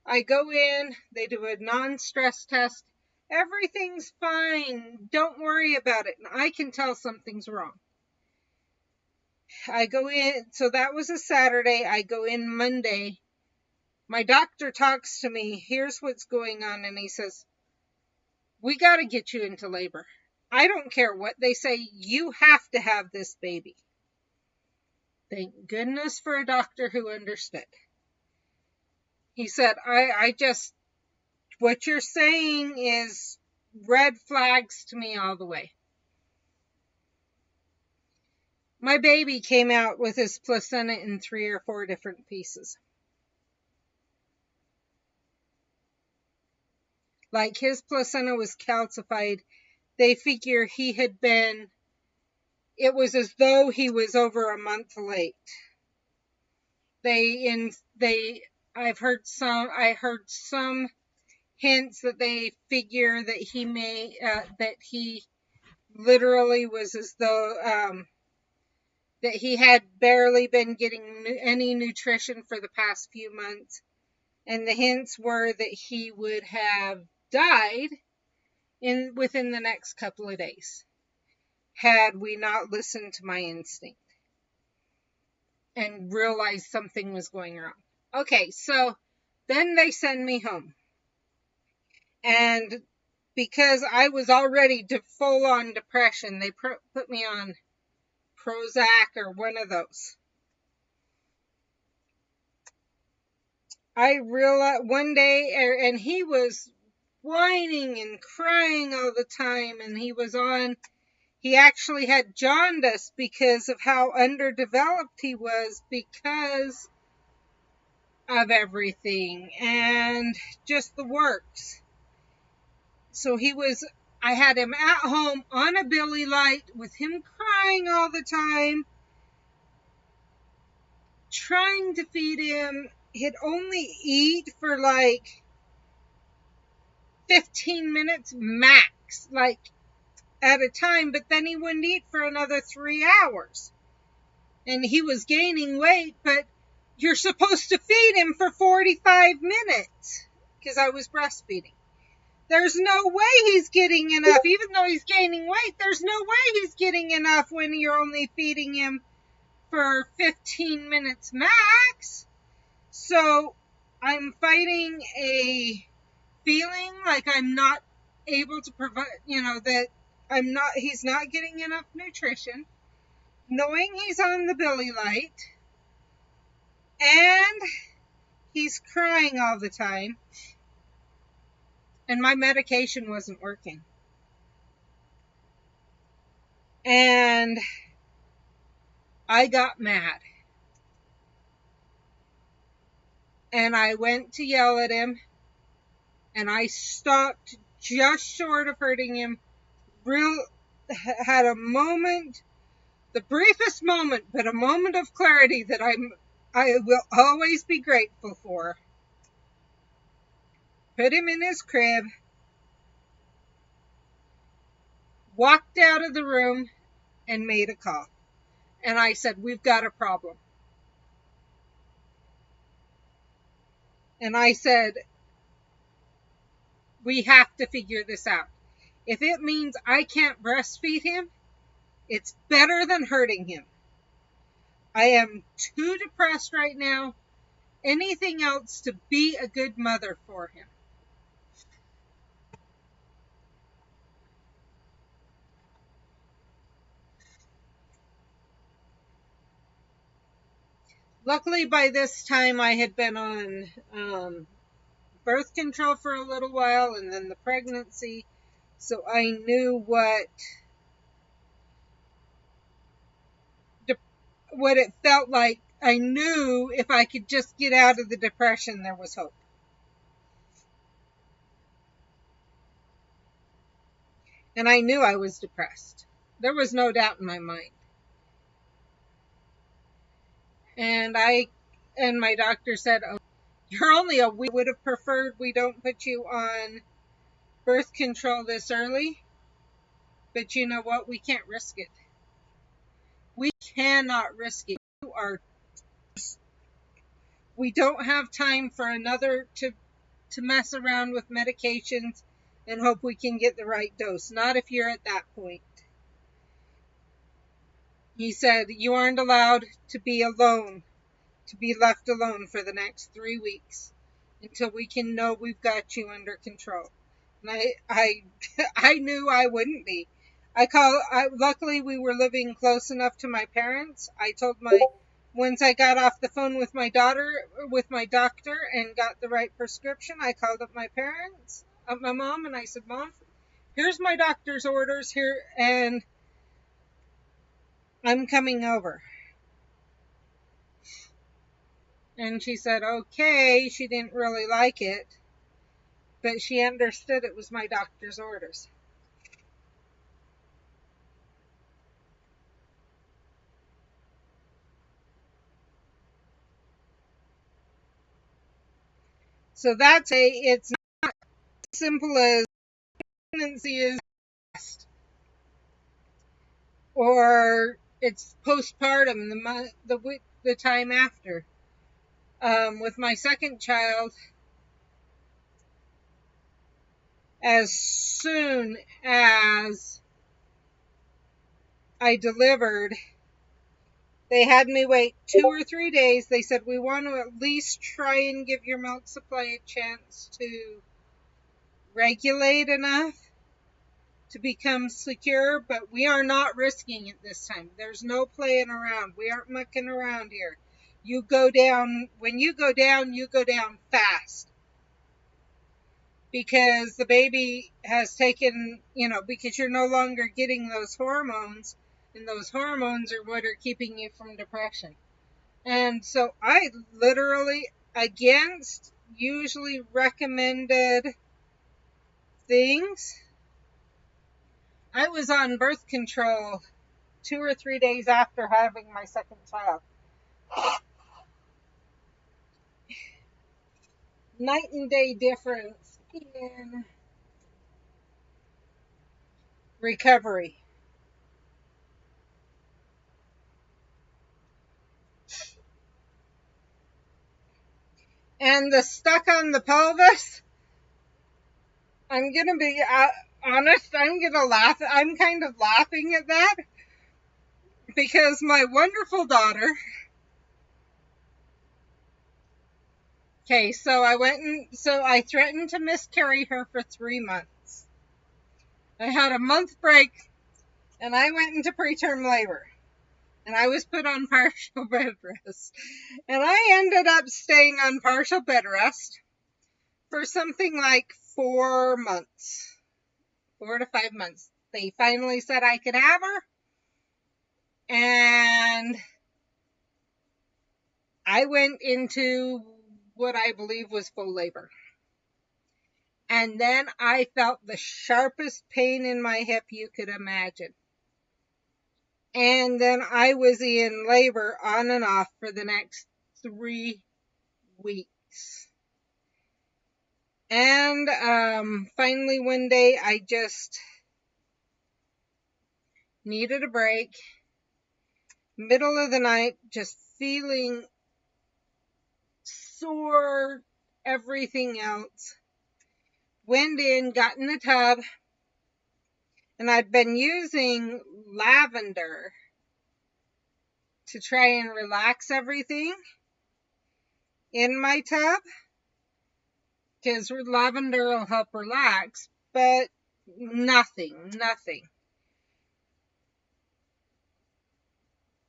I go in, they do a non-stress test. Everything's fine. Don't worry about it. And I can tell something's wrong. I go in, so that was a Saturday. I go in Monday. My doctor talks to me. Here's what's going on. And he says, we got to get you into labor. I don't care what they say. You have to have this baby. Thank goodness for a doctor who understood. He said, what you're saying is red flags to me all the way. My baby came out with his placenta in 3 or 4 different pieces. Like his placenta was calcified. They figure it was as though he was over a month late. I heard some hints that they figure that he literally was as though, that he had barely been getting any nutrition for the past few months. And the hints were that he would have died within the next couple of days, had we not listened to my instinct and realized something was going wrong. Okay, so then they send me home. And because I was already full on depression, they put me on Prozac or one of those. I realized one day, and he was whining and crying all the time, and he actually had jaundice because of how underdeveloped he was because of everything and just the works. So I had him at home on a Billy Light with him crying all the time, trying to feed him. He'd only eat for like 15 minutes max, like at a time, but then he wouldn't eat for another 3 hours. And he was gaining weight, but you're supposed to feed him for 45 minutes because I was breastfeeding. There's no way he's getting enough. Even though he's gaining weight, there's no way he's getting enough when you're only feeding him for 15 minutes max. So I'm fighting a feeling like I'm not able to provide, that he's not getting enough nutrition, knowing he's on the Billy Light, and he's crying all the time, and my medication wasn't working. And I got mad. And I went to yell at him, and I stopped just short of hurting him. Had a moment, the briefest moment, but a moment of clarity that I will always be grateful for. Put him in his crib, walked out of the room, and made a call. And I said, we've got a problem. And I said, we have to figure this out. If it means I can't breastfeed him, it's better than hurting him. I am too depressed right now. Anything else to be a good mother for him. Luckily, by this time, I had been on birth control for a little while, and then the pregnancy, so I knew what it felt like. I knew if I could just get out of the depression, there was hope. And I knew I was depressed. There was no doubt in my mind. And my doctor said, "Oh, you're only a week. Would have preferred we don't put you on birth control this early, but you know what? We can't risk it. We cannot risk it. We don't have time for another to mess around with medications and hope we can get the right dose. Not if you're at that point." He said, "You aren't allowed to be alone, to be left alone for the next 3 weeks until we can know we've got you under control." And I knew I wouldn't be. Luckily we were living close enough to my parents. Once I got off the phone with my doctor and got the right prescription, I called up my parents, my mom, and I said, "Mom, here's my doctor's orders here, and I'm coming over." And she said, okay. She didn't really like it, but she understood it was my doctor's orders. So it's not as simple as pregnancy is best, or it's postpartum, the time after. With my second child, as soon as I delivered, they had me wait 2 or 3 days. They said, "We want to at least try and give your milk supply a chance to regulate enough to become secure, but we are not risking it this time. There's no playing around. We aren't mucking around here. You go down, when you go down fast, because the baby has taken, because you're no longer getting those hormones, and those hormones are what are keeping you from depression." And so I literally, against usually recommended things, I was on birth control 2 or 3 days after having my second child. Night and day difference in recovery. And the stuck on the pelvis, I'm going to be honest, I'm going to laugh. I'm kind of laughing at that because my wonderful daughter. Okay, so I threatened to miscarry her for 3 months. I had a month break and I went into preterm labor. And I was put on partial bed rest. And I ended up staying on partial bed rest for something like 4 months, 4 to 5 months. They finally said I could have her. And I went into what I believe was full labor. And then I felt the sharpest pain in my hip you could imagine. And then I was in labor on and off for the next 3 weeks. And finally one day I just needed a break. Middle of the night, just feeling sore, everything else. Went in, got in the tub, and I'd been using lavender to try and relax everything in my tub, because lavender will help relax, but nothing.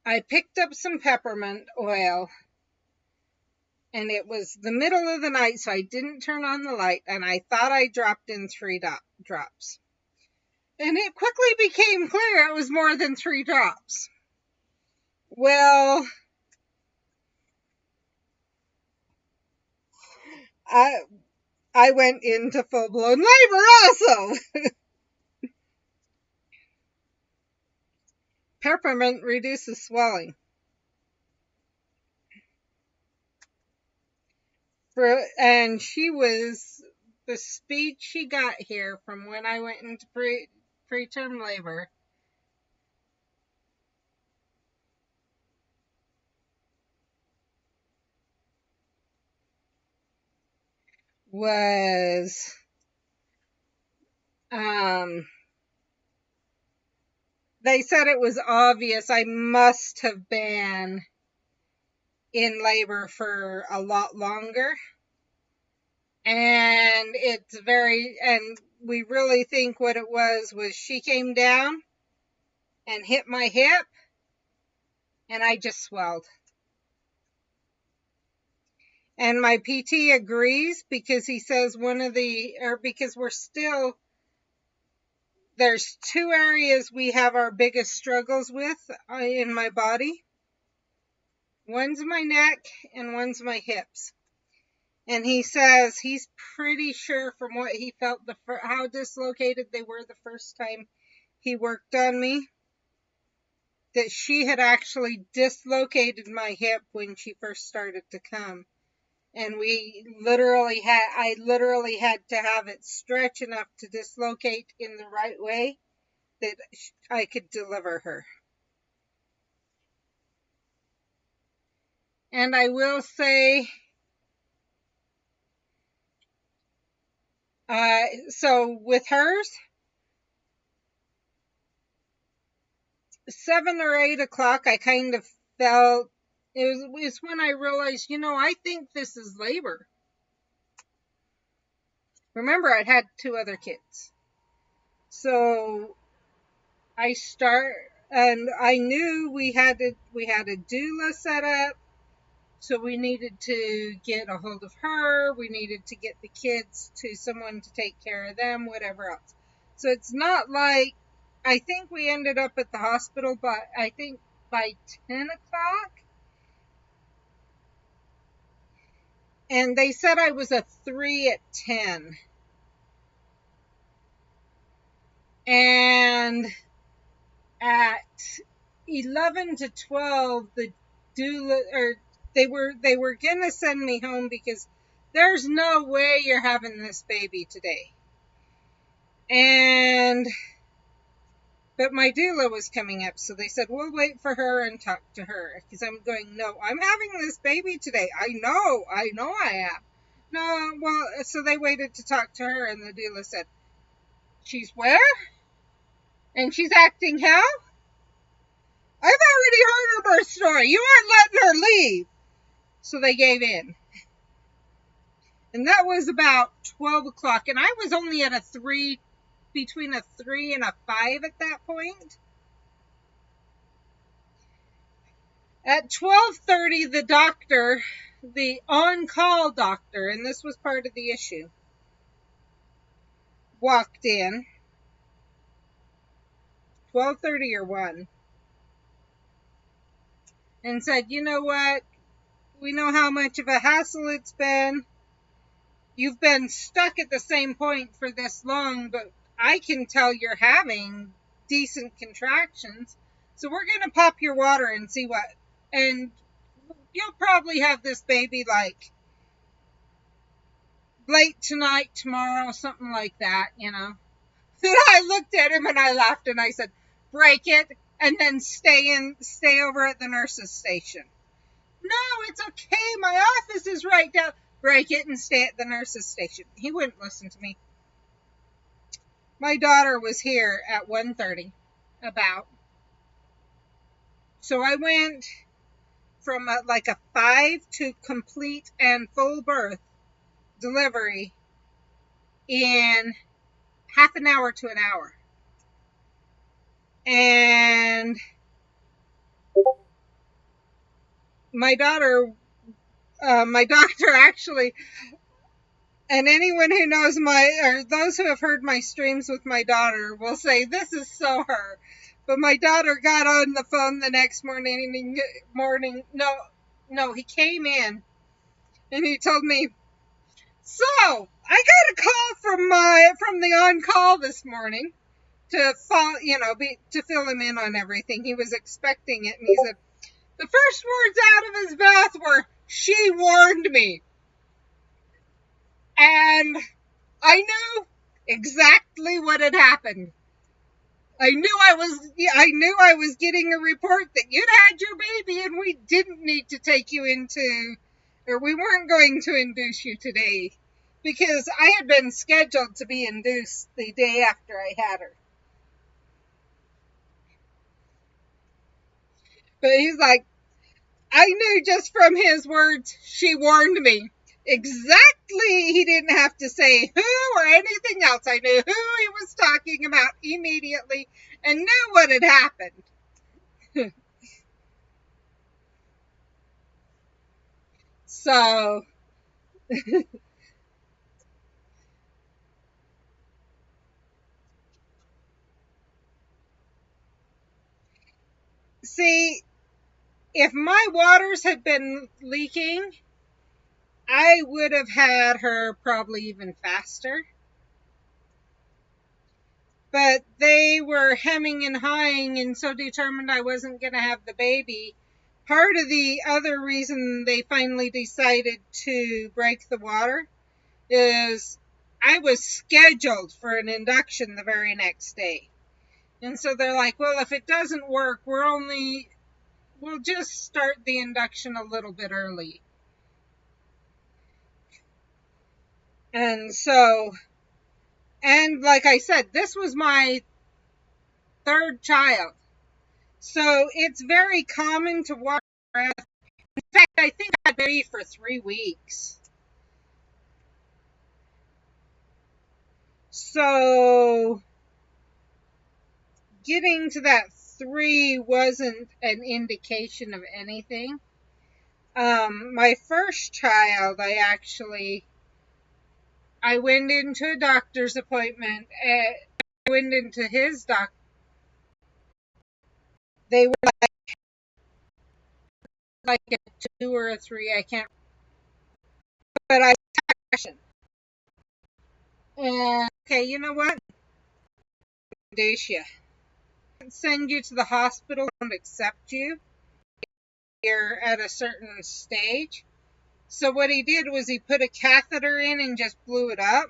I picked up some peppermint oil, and it was the middle of the night, so I didn't turn on the light, and I thought I dropped in 3 drops. And it quickly became clear it was more than 3 drops. Well, I went into full-blown labor also. Peppermint reduces swelling. And the speed she got here from when I went into preterm labor was, they said it was obvious I must have been in labor for a lot longer. And we really think what it was she came down and hit my hip, and I just swelled. And my PT agrees, because he says because there's two areas we have our biggest struggles with in my body. One's my neck and one's my hips. And he says he's pretty sure from what he felt, how dislocated they were the first time he worked on me, that she had actually dislocated my hip when she first started to come. And I literally had to have it stretch enough to dislocate in the right way that I could deliver her. And I will say, so with hers, 7 or 8 o'clock, I kind of felt, it was when I realized, I think this is labor. Remember, I'd had 2 other kids. So I knew we had a doula set up. So we needed to get a hold of her. We needed to get the kids to someone to take care of them, whatever else. So it's not like, I think we ended up at the hospital, but I think by 10 o'clock. And they said I was a 3 at 10. And at 11 to 12, the doula, they were gonna send me home, because there's no way you're having this baby today. But my doula was coming up, so they said, we'll wait for her and talk to her. Because I'm going, no, I'm having this baby today. I know I am. No, well, so they waited to talk to her, and the doula said, she's where? And she's acting how? I've already heard her birth story. You aren't letting her leave. So they gave in. And that was about 12 o'clock. And I was only at between a 3 and a 5 at that point. At 12:30, the doctor, the on-call doctor, and this was part of the issue, walked in. 12:30 or 1. And said, you know what? We know how much of a hassle it's been. You've been stuck at the same point for this long, but I can tell you're having decent contractions. So we're going to pop your water and see what. And you'll probably have this baby like late tonight, tomorrow, something like that, Then I looked at him and I laughed and I said, break it and then stay over at the nurse's station. No, it's okay. My office is right down. Break it and stay at the nurse's station. He wouldn't listen to me. My daughter was here at 1:30 about. So I went from like a 5 to complete and full birth delivery in half an hour to an hour. And my doctor actually, and anyone who knows those who have heard my streams with my daughter will say, this is so her. But my daughter got on the phone the next morning. No, he came in and he told me, so I got a call from the on-call this morning to to fill him in on everything. He was expecting it, and he said the first words out of his mouth were, "She warned me," and I knew exactly what had happened. I knew I was getting a report that you'd had your baby, and we didn't need to take you into, or we weren't going to induce you today, because I had been scheduled to be induced the day after I had her. But he's like, I knew just from his words, she warned me. Exactly. He didn't have to say who or anything else. I knew who he was talking about immediately and knew what had happened. So, see, if my waters had been leaking, I would have had her probably even faster. But they were hemming and hawing and so determined I wasn't going to have the baby. Part of the other reason they finally decided to break the water is I was scheduled for an induction the very next day. And so they're like, well, if it doesn't work, we'll just start the induction a little bit early. And so, and like I said, this was my third child. So it's very common to water breath. In fact, I think I had baby for 3 weeks. So getting to that 3 wasn't an indication of anything. My first child, I went into a doctor's appointment. I went into his doctor. They were like a 2 or a 3. I can't. But I questioned. And okay, you know what? Dacia. Send you to the hospital and accept you. You're at a certain stage. So what he did was he put a catheter in and just blew it up.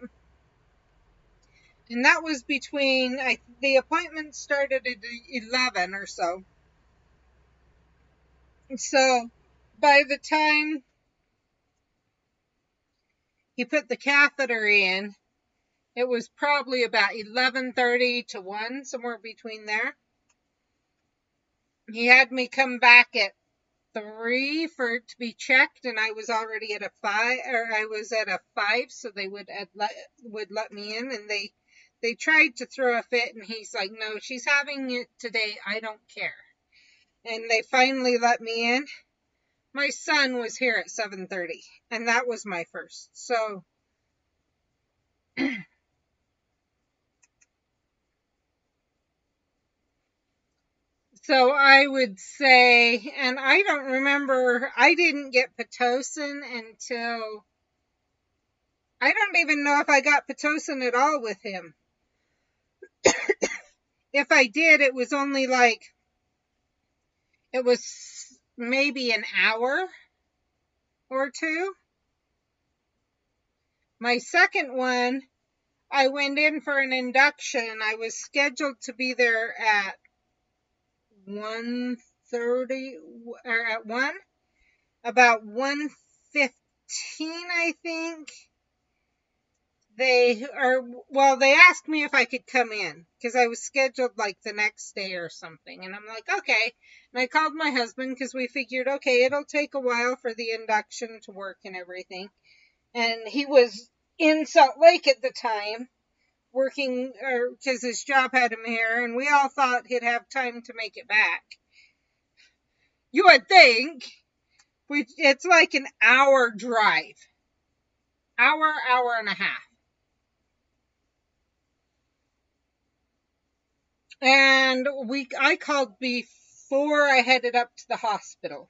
And that was the appointment started at 11 or so. So by the time he put the catheter in, it was probably about 11:30 to 1, somewhere between there. He had me come back at 3 for it to be checked, and I was already at a 5, or I was at a 5, so they would let me in, and they tried to throw a fit, and he's like, no, she's having it today, I don't care. And they finally let me in. My son was here at 7:30, and that was my first. So I would say, and I don't remember, I didn't get Pitocin until, I don't even know if I got Pitocin at all with him. If I did, it was only it was maybe an hour or two. My second one, I went in for an induction. I was scheduled to be there at 1:30 or at 1, about 1:15, I think. They asked me if I could come in because I was scheduled like the next day or something. And I'm like, okay. And I called my husband because we figured, okay, it'll take a while for the induction to work and everything. And he was in Salt Lake at the time working because his job had him here. And we all thought he'd have time to make it back. You would think it's like an hour drive, hour and a half. And I called before I headed up to the hospital.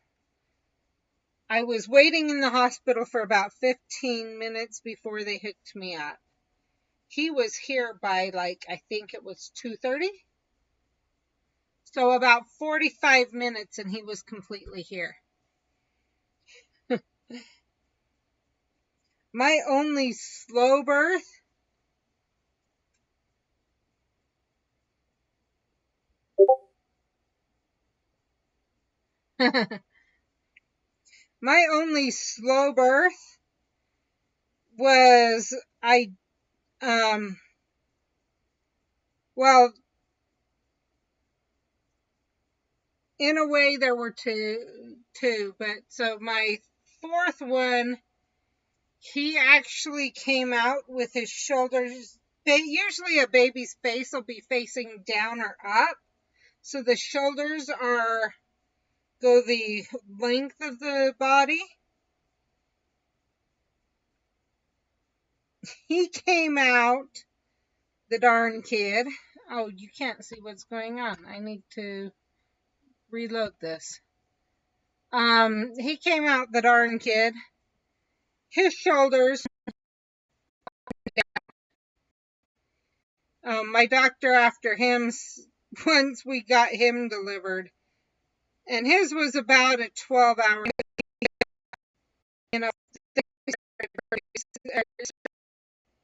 I was waiting in the hospital for about 15 minutes before they hooked me up. he was here by like, I think it was 2:30. So about 45 minutes and he was completely here. My only slow birth my only slow birth was um well, in a way there were two, but so my fourth one, he actually came out with his shoulders. Usually a baby's face will be facing down or up, so the shoulders go the length of the body. He came out, the darn kid. Oh, you can't see what's going on. I need to reload this. He came out, the darn kid. His shoulders. My doctor after him, once we got him delivered, and his was about a 12-hour. You know, as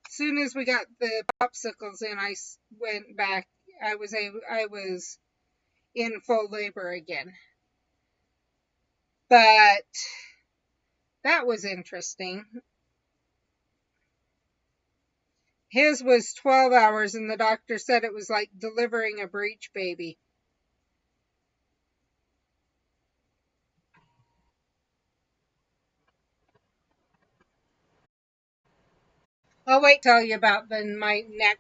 soon as we got the popsicles in, I went back. I was in full labor again. But that was interesting. His was 12 hours, and the doctor said it was like delivering a breech baby. I'll wait to tell you about my neck.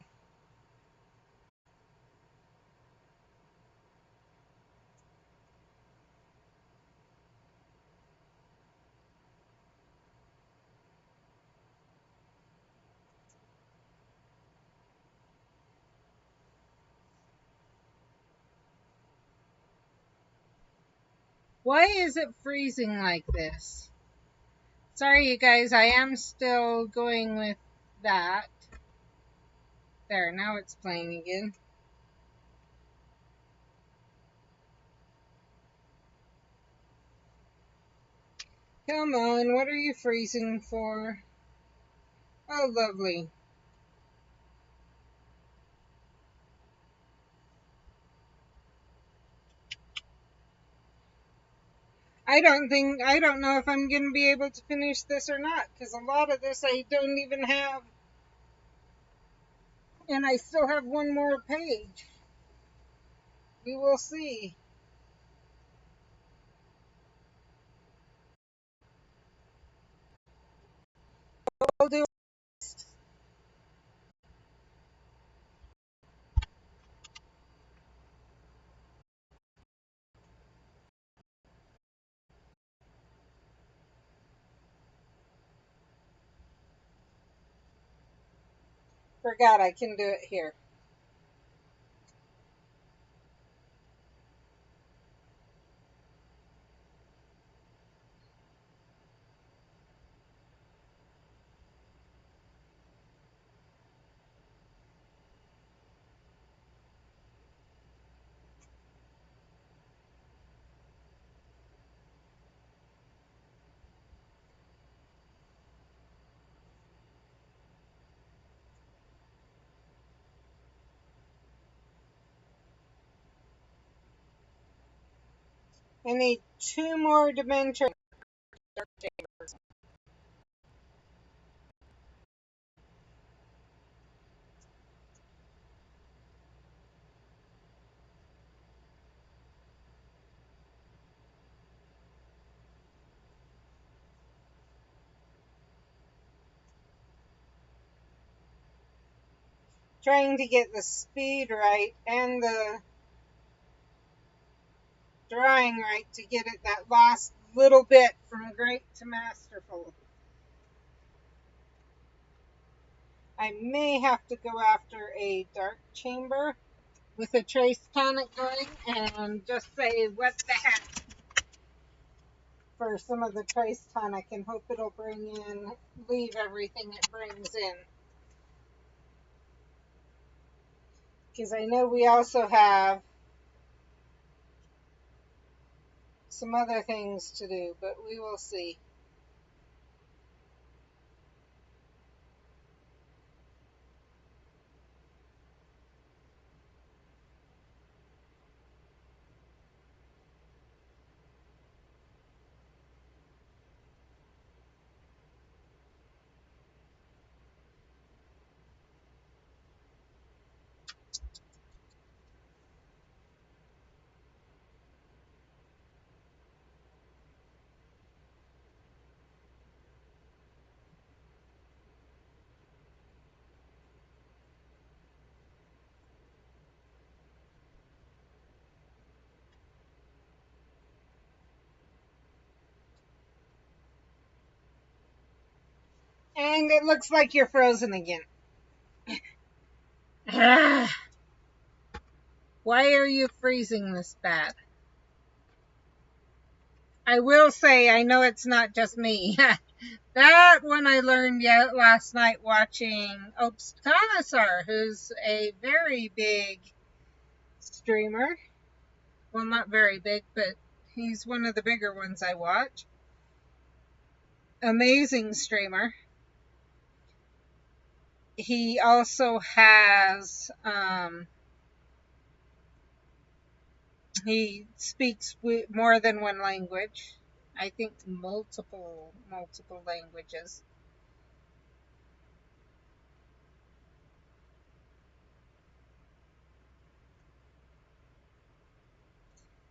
Why is it freezing like this? Sorry, you guys, I am still going with that. There, now it's playing again. Come on, what are you freezing for? Oh, lovely. I don't know if I'm going to be able to finish this or not, because a lot of this I don't even have, and I still have one more page. We will see. I'll do. Forgot I can do it here. I need two more dimensions. Trying to get the speed right and the drawing right to get it that last little bit from great to masterful. I may have to go after a dark chamber with a trace tonic going and just say what the heck for some of the trace tonic and hope it'll leave everything it brings in. because I know we also have some other things to do, but we will see. And it looks like you're frozen again. Why are you freezing this bad? I will say, I know it's not just me. That one I learned yet last night watching Opes Commissar, who's a very big streamer. Well, not very big, but he's one of the bigger ones I watch. Amazing streamer. He also has, he speaks more than one language. I think multiple languages.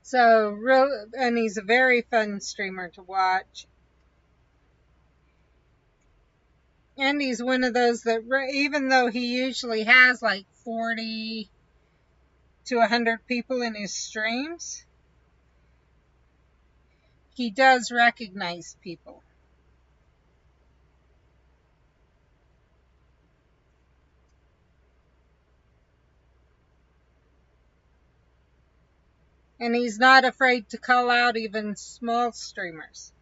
So, real, and he's a very fun streamer to watch. And he's one of those that, even though he usually has like 40 to 100 people in his streams, he does recognize people. And he's not afraid to call out even small streamers.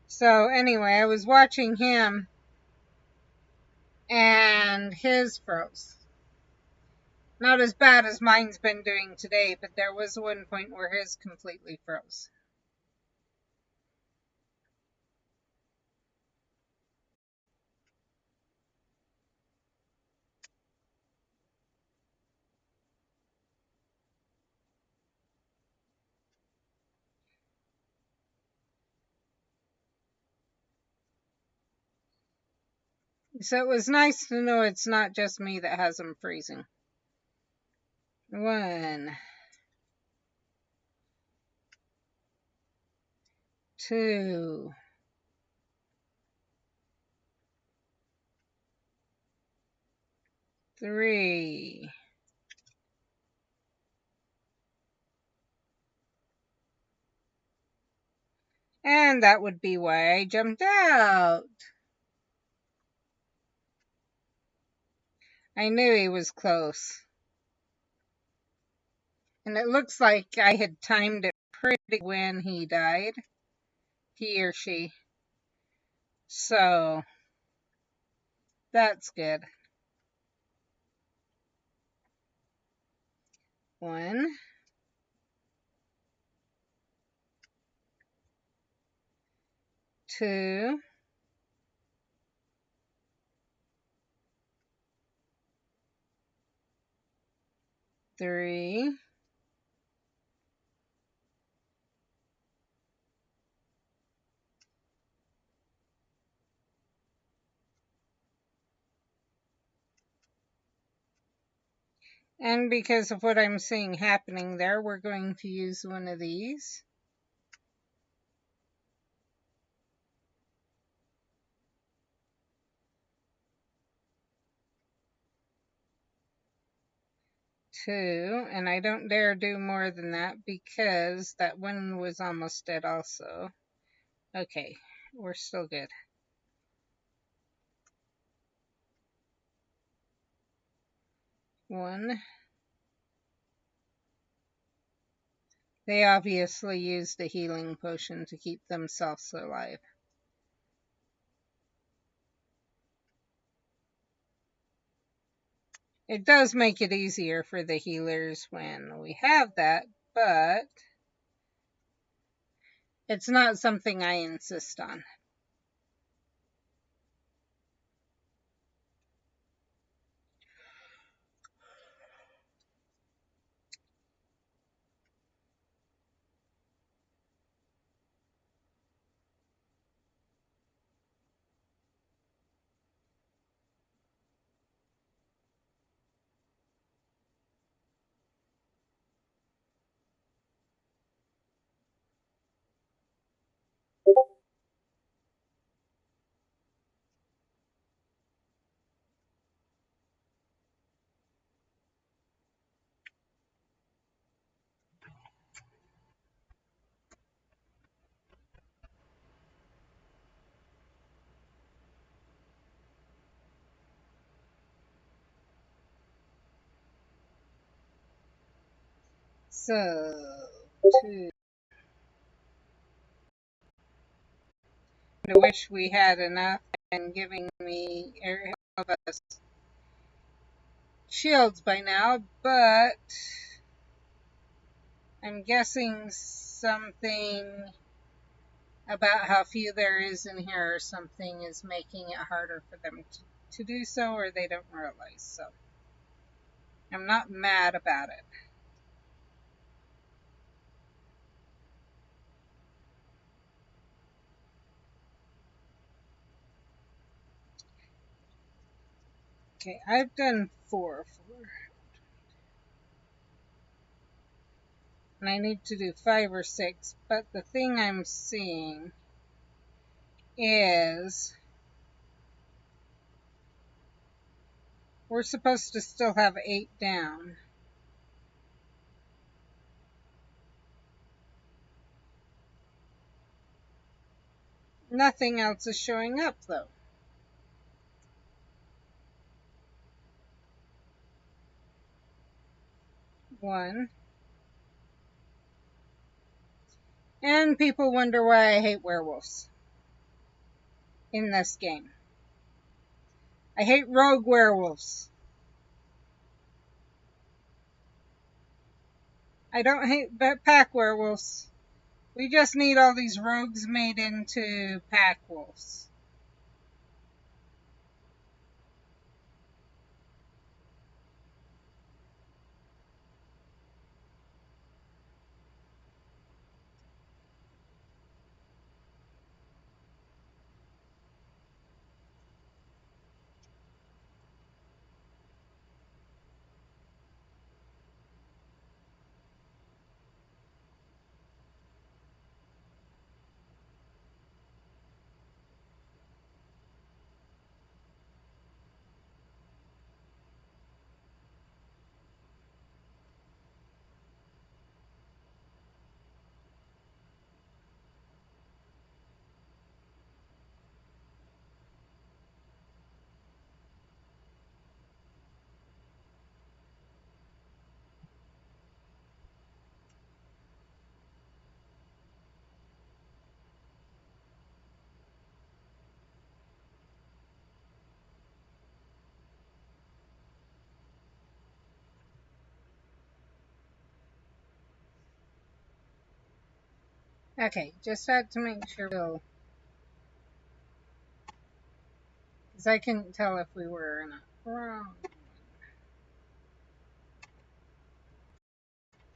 So anyway, I was watching him and his froze. Not as bad as mine's been doing today, but there was one point where his completely froze. So it was nice to know it's not just me that has him freezing. 1, 2, 3. And that would be why I jumped out. I knew he was close. And it looks like I had timed it pretty when he died. He or she. So, that's good. 1, 2, 3. And because of what I'm seeing happening there, we're going to use one of these. 2, and I don't dare do more than that because that one was almost dead also. Okay, we're still good. 1, They obviously used a healing potion to keep themselves alive. It does make it easier for the healers when we have that, but it's not something I insist on. So, to wish we had enough and giving me all of us shields by now, but I'm guessing something about how few there is in here or something is making it harder for them to do so, or they don't realize. So I'm not mad about it. Okay, I've done four, and I need to do 5 or 6, but the thing I'm seeing is we're supposed to still have 8 down. Nothing else is showing up though. 1. And people wonder why I hate werewolves in this game. I hate rogue werewolves. I don't hate pack werewolves. We just need all these rogues made into pack wolves. Okay, just had to make sure, because I couldn't tell if we were or not. Wrong.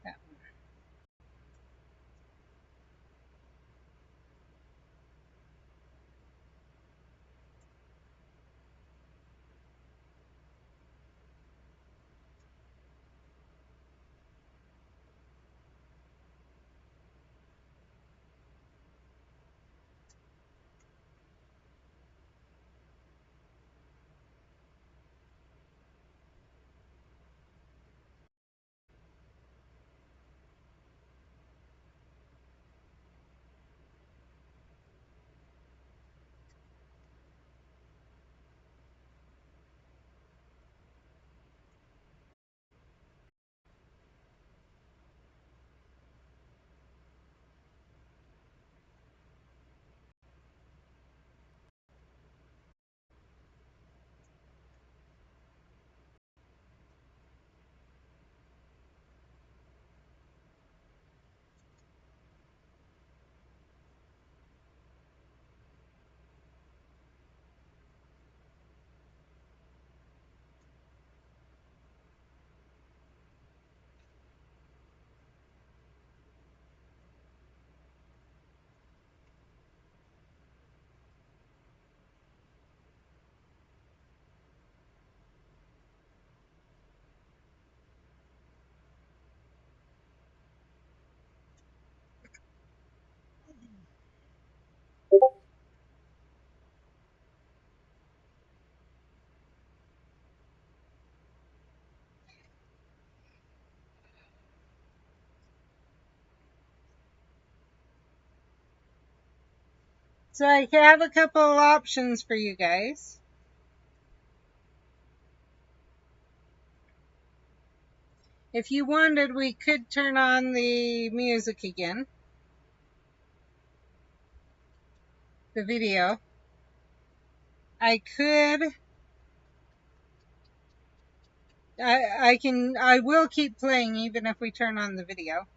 That one. So I have a couple of options for you guys. If you wanted, we could turn on the music again, the video. I will keep playing even if we turn on the video.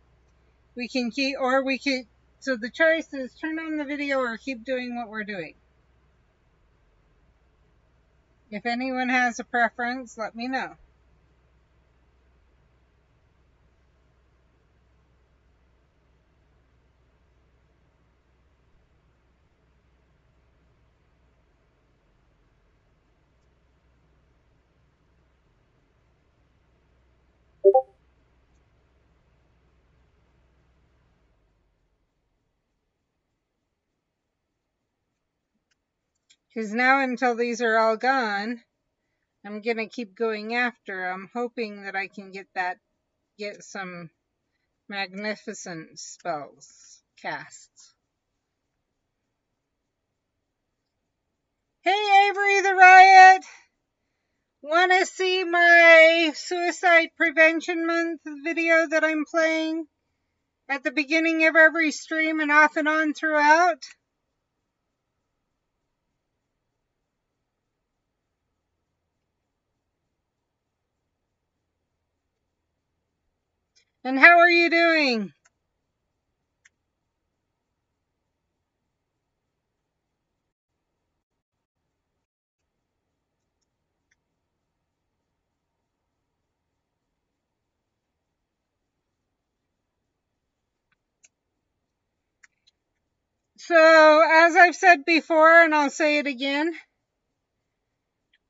We can keep, or we could, so the choice is turn on the video or keep doing what we're doing. If anyone has a preference, let me know. Because now until these are all gone, I'm going to keep going after. I'm hoping that I can get some magnificent spells casts. Hey Avery the Riot! Want to see my Suicide Prevention Month video that I'm playing at the beginning of every stream and off and on throughout? And how are you doing? So, as I've said before, and I'll say it again,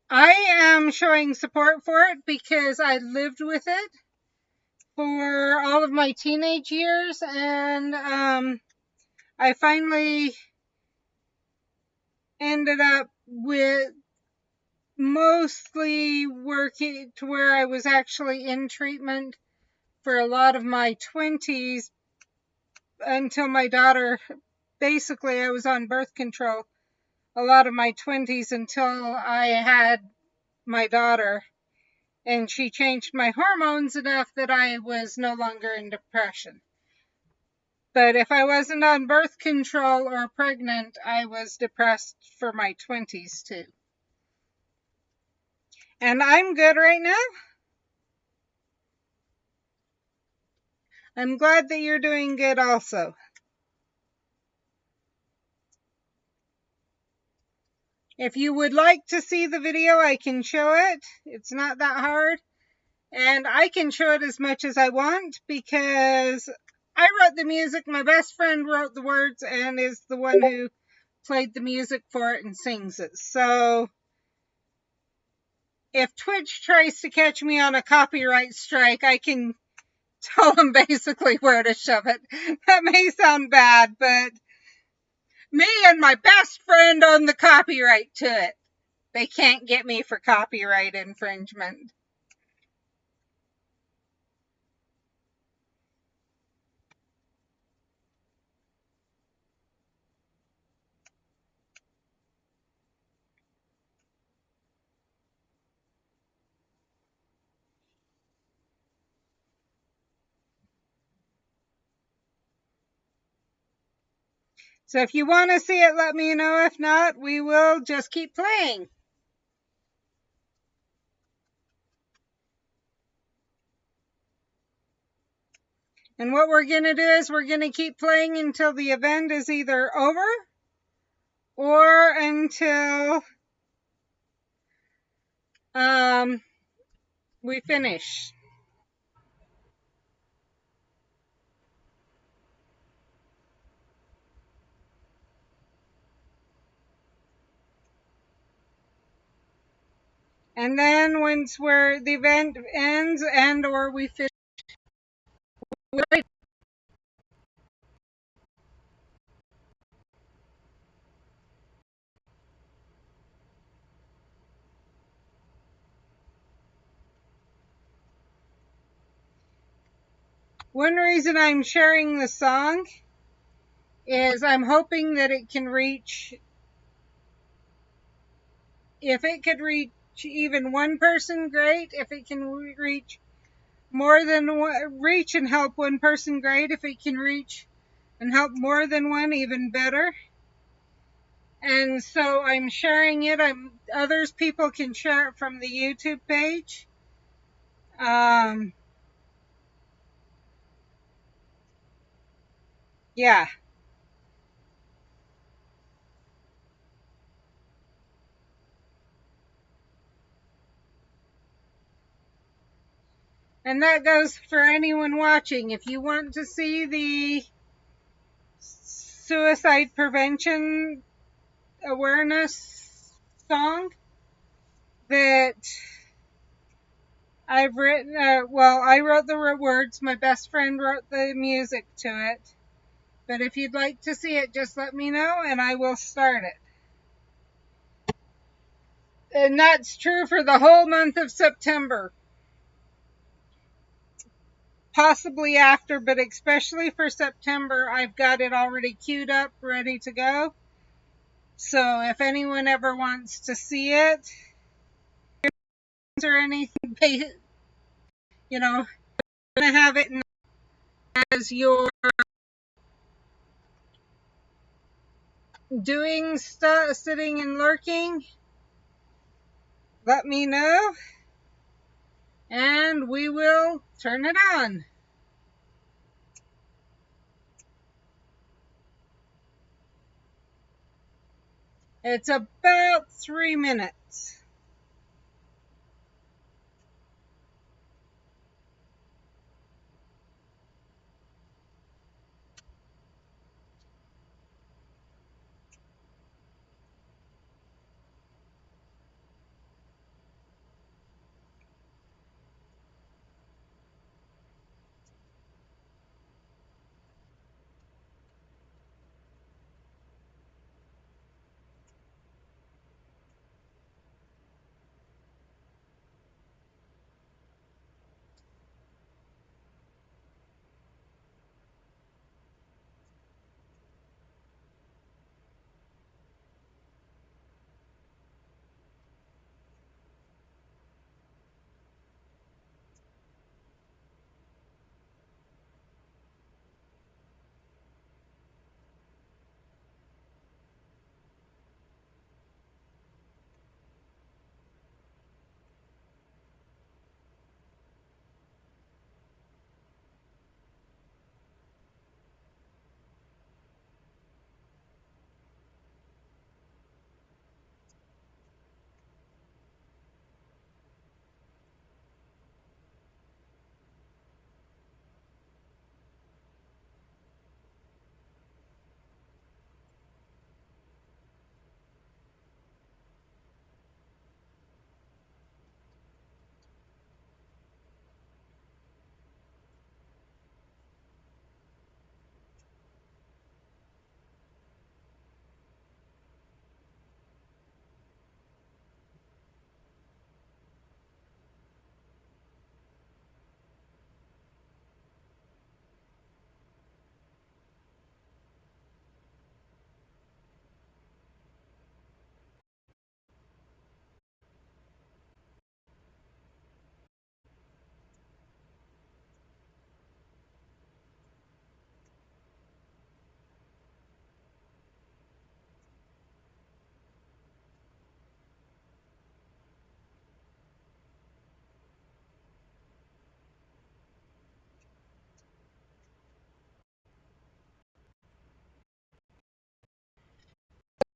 I am showing support for it because I lived with it for all of my teenage years, and I finally ended up with mostly working to where I was actually in treatment for a lot of my 20s until my daughter, basically I was on birth control a lot of my 20s until I had my daughter, and she changed my hormones enough that I was no longer in depression. But if I wasn't on birth control or pregnant, I was depressed for my 20s too. And I'm good right now. I'm glad that you're doing good also. If you would like to see the video, I can show it. It's not that hard. And I can show it as much as I want because I wrote the music. My best friend wrote the words and is the one who played the music for it and sings it. So if Twitch tries to catch me on a copyright strike, I can tell them basically where to shove it. That may sound bad, but me and my best friend own the copyright to it. They can't get me for copyright infringement. So if you want to see it, let me know. If not, we will just keep playing. And what we're going to do is we're going to keep playing until the event is either over or until we finish. And then once the event ends and or we finish, one reason I'm sharing the song is I'm hoping that it can reach, if it could reach even one person, great. If it can reach more than one, reach and help one person, great. If it can reach and help more than one, even better. And so I'm sharing it. Others people can share it from the YouTube page. Um, yeah. And that goes for anyone watching. If you want to see the suicide prevention awareness song that I've written, well, I wrote the words, my best friend wrote the music to it. But if you'd like to see it, just let me know and I will start it. And that's true for the whole month of September. Possibly after, but especially for September, I've got it already queued up, ready to go. So if anyone ever wants to see it or anything, you know, gonna have it as you're doing stuff, sitting and lurking, let me know and we will turn it on. It's about 3 minutes.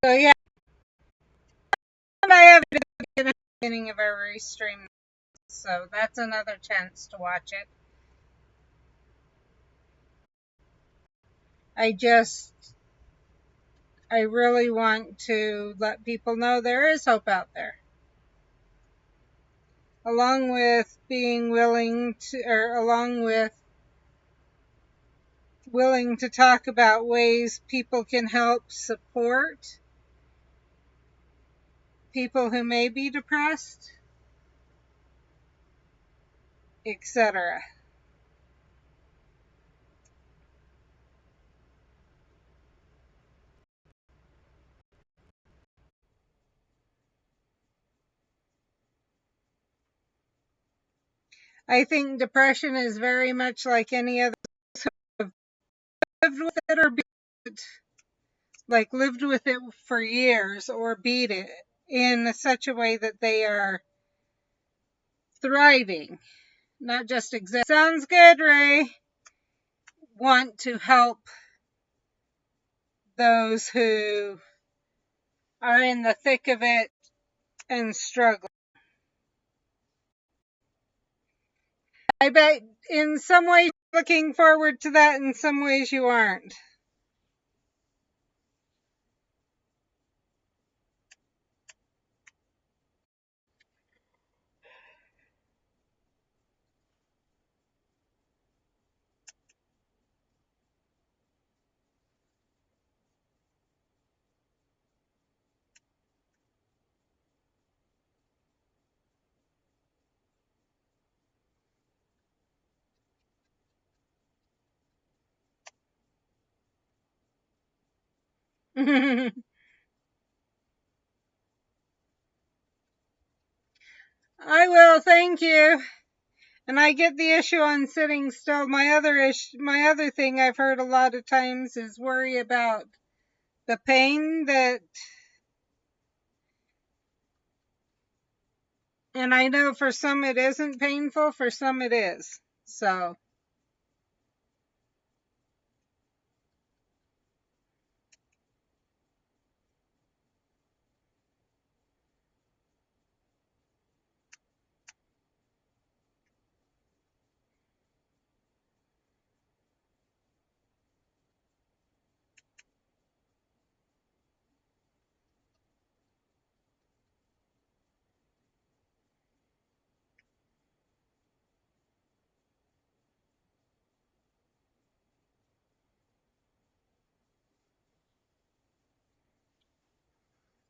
So yeah, and I have it at the beginning of every stream, so that's another chance to watch it. I really want to let people know there is hope out there. Along with being willing to, or along with willing to talk about ways people can help support people who may be depressed, etc. I think depression is very much like any other, lived with it or beat it, like lived with it for years or beat it in such a way that they are thriving, not just exist. Sounds good, Ray. Want to help those who are in the thick of it and struggle. I bet in some ways you're looking forward to that, in some ways you aren't. I will, thank you. And I get the issue on sitting still. My other thing I've heard a lot of times is worry about the pain that, and I know for some it isn't painful, for some it is. So,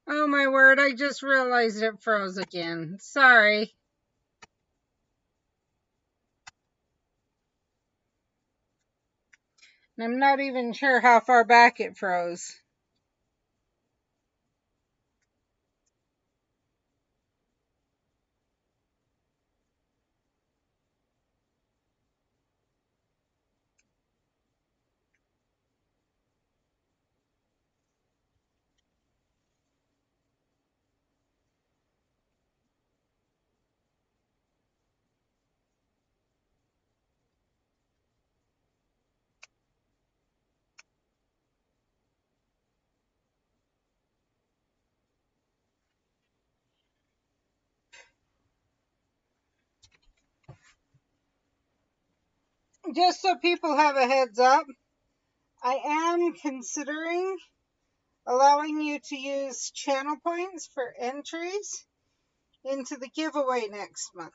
oh my word, I just realized it froze again. Sorry. I'm not even sure how far back it froze. Just so people have a heads up, I am considering allowing you to use channel points for entries into the giveaway next month.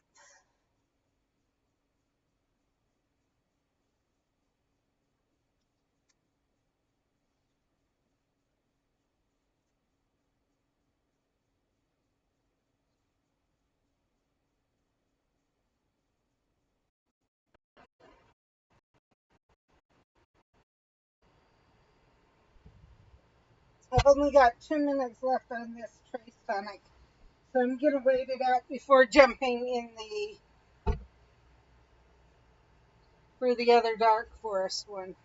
I've only got 2 minutes left on this trace tonic, so I'm gonna wait it out before jumping in for the other dark forest one.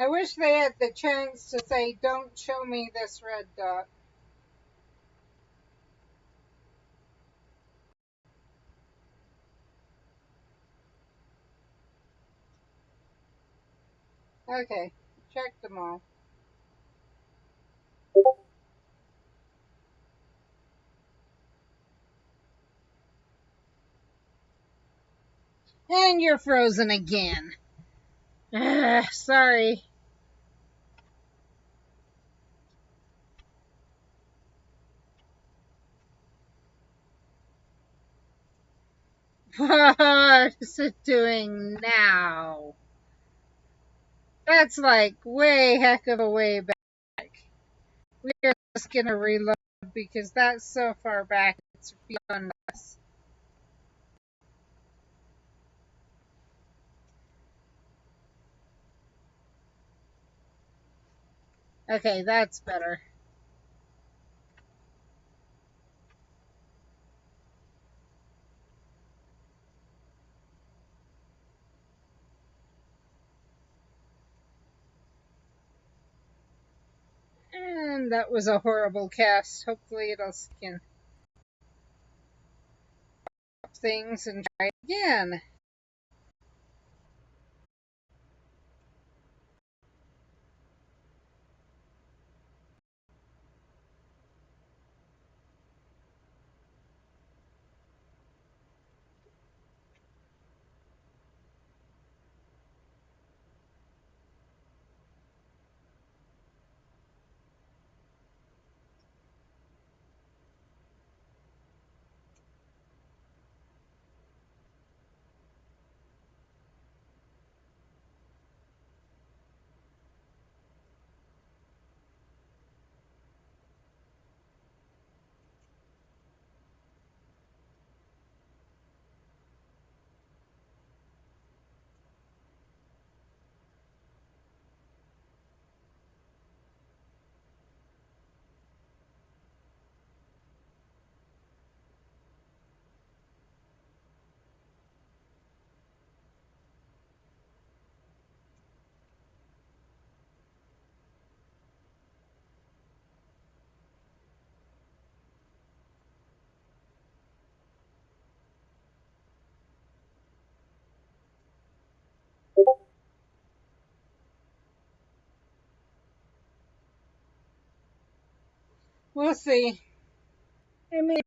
I wish they had the chance to say, don't show me this red dot. Okay, check them all. And you're frozen again. Sorry. What is it doing now? That's like way heck of a way back. We're just gonna reload because that's so far back it's beyond us. Okay, that's better. And that was a horrible cast. Hopefully it'll skin up things and try again. We'll see. I mean,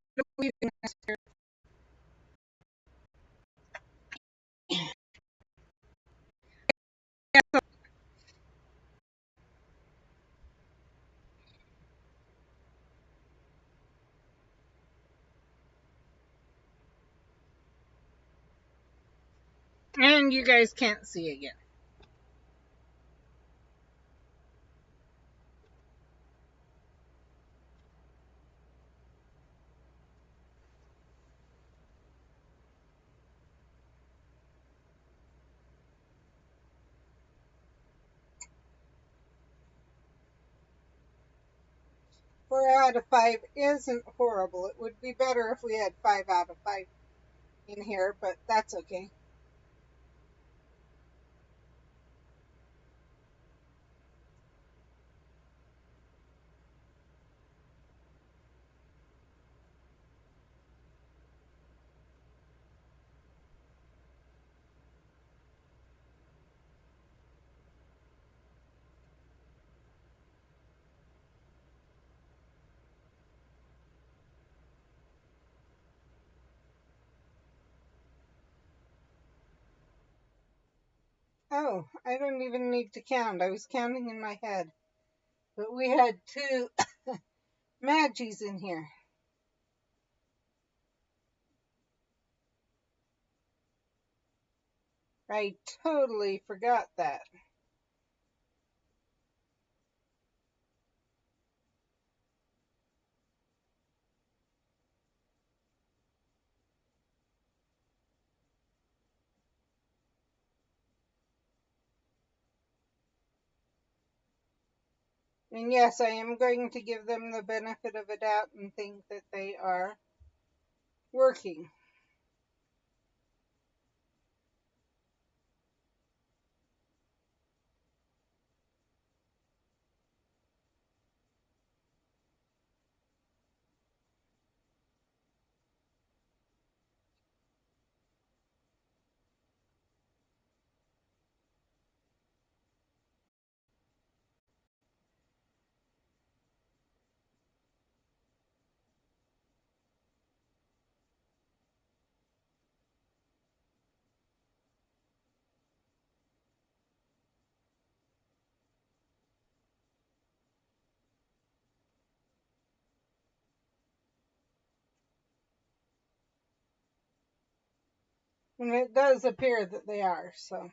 and you guys can't see again. 4 out of 5 isn't horrible. It would be better if we had 5 out of 5 in here, but that's okay. Oh, I don't even need to count. I was counting in my head. But we had 2 Maggies in here. I totally forgot that. And yes, I am going to give them the benefit of a doubt and think that they are working. And it does appear that they are, so.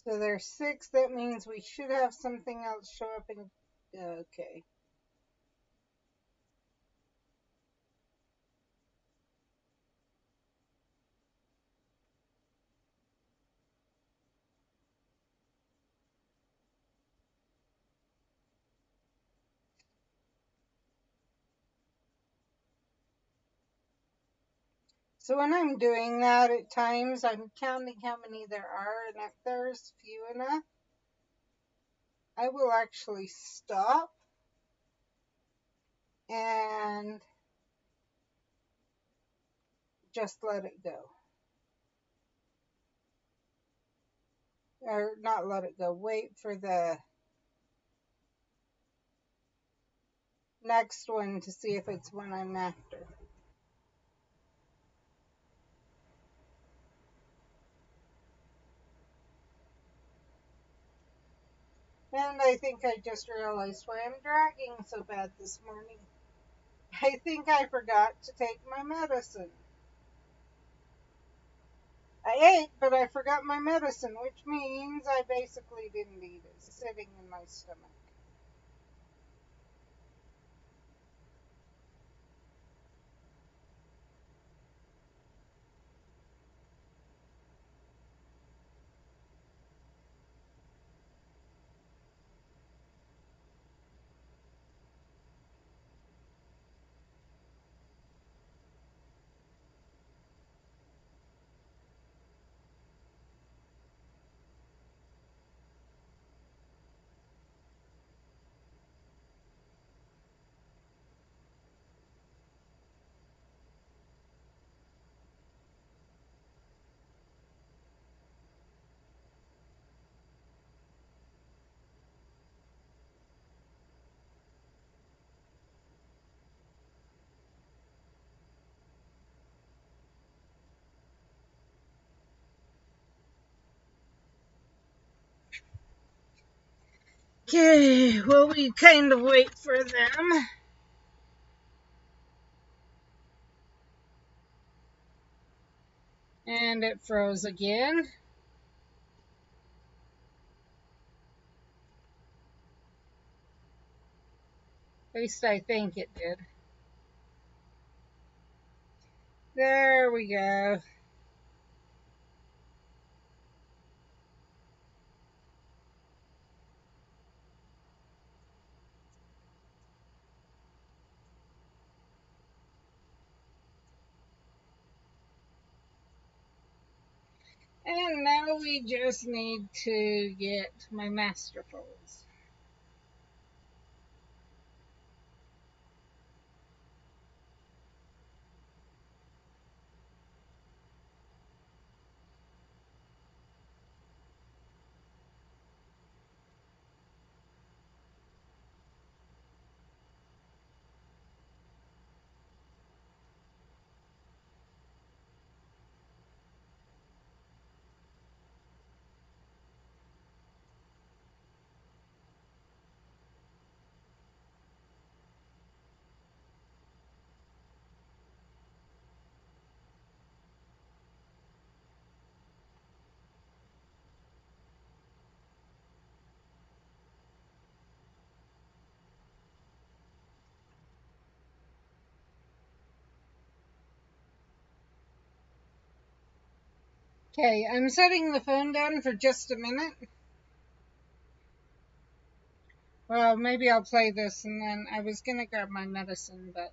So there's 6. That means we should have something else show up in. Okay. So when I'm doing that, at times I'm counting how many there are, and if there's few enough, I will actually stop and just let it go. Or not let it go, wait for the next one to see if it's one I'm after. And I think I just realized why I'm dragging so bad this morning. I think I forgot to take my medicine. I ate, but I forgot my medicine, which means I basically didn't eat it. It's sitting in my stomach. Okay, well, we kind of wait for them. And it froze again. At least I think it did. There we go. And now we just need to get my masterfuls. Okay, I'm setting the phone down for just a minute. Well, maybe I'll play this and then I was gonna grab my medicine, but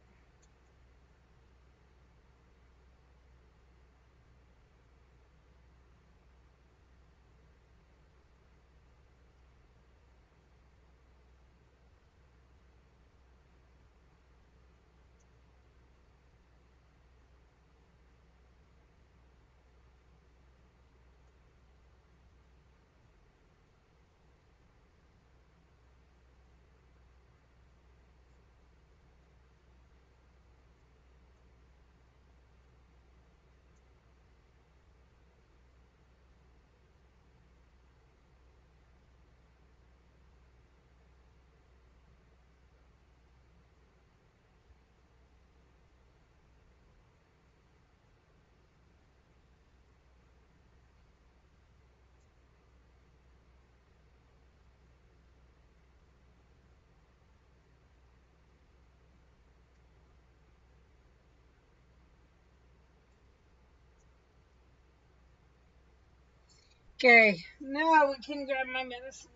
okay, now we can grab my medicine.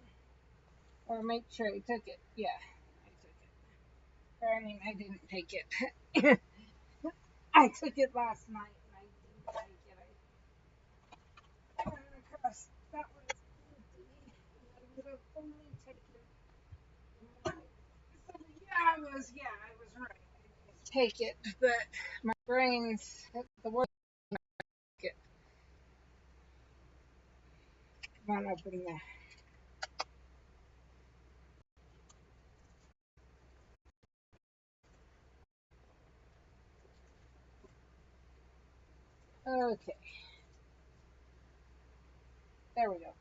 Or make sure I took it. Yeah, I took it. Or I mean, I didn't take it. I took it last night and I didn't take it. I ran across that was empty. And I would have only taken one. So yeah, I was right. I didn't take it, but my brain's the worst. It. Come on, open there. Okay, there we go.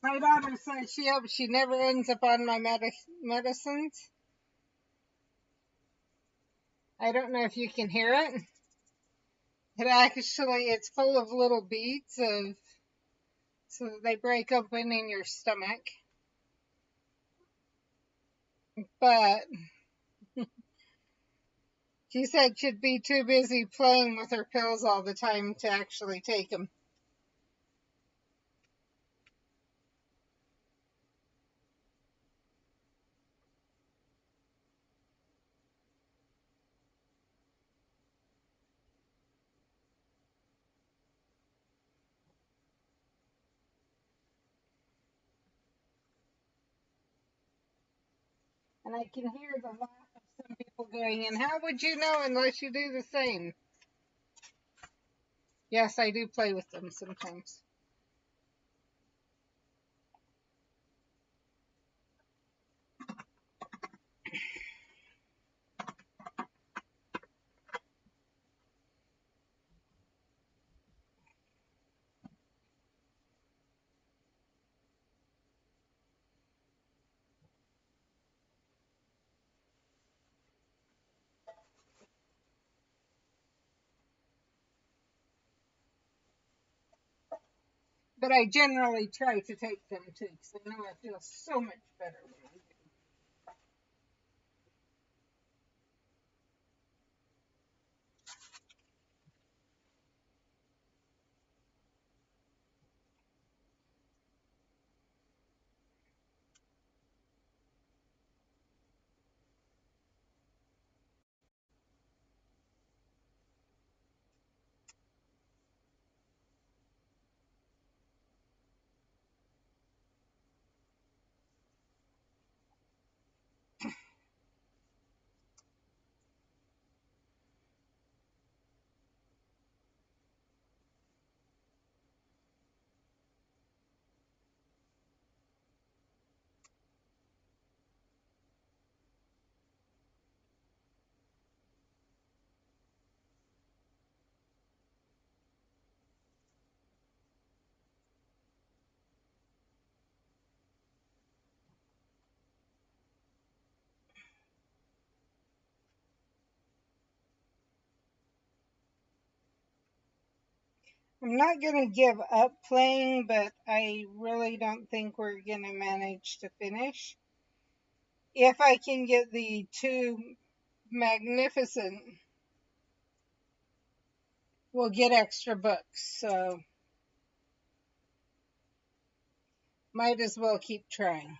My daughter says she hopes she never ends up on my medicines. I don't know if you can hear it. It's full of little beads of, so that they break open in your stomach. But she said she'd be too busy playing with her pills all the time to actually take them. And I can hear the laugh of some people going, and how would you know unless you do the same? Yes, I do play with them sometimes. But I generally try to take them too, because I know I feel so much better when I do. I'm not going to give up playing, but I really don't think we're going to manage to finish. If I can get the two magnificent, we'll get extra books. So might as well keep trying.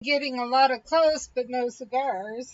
Getting a lot of close, but no cigars.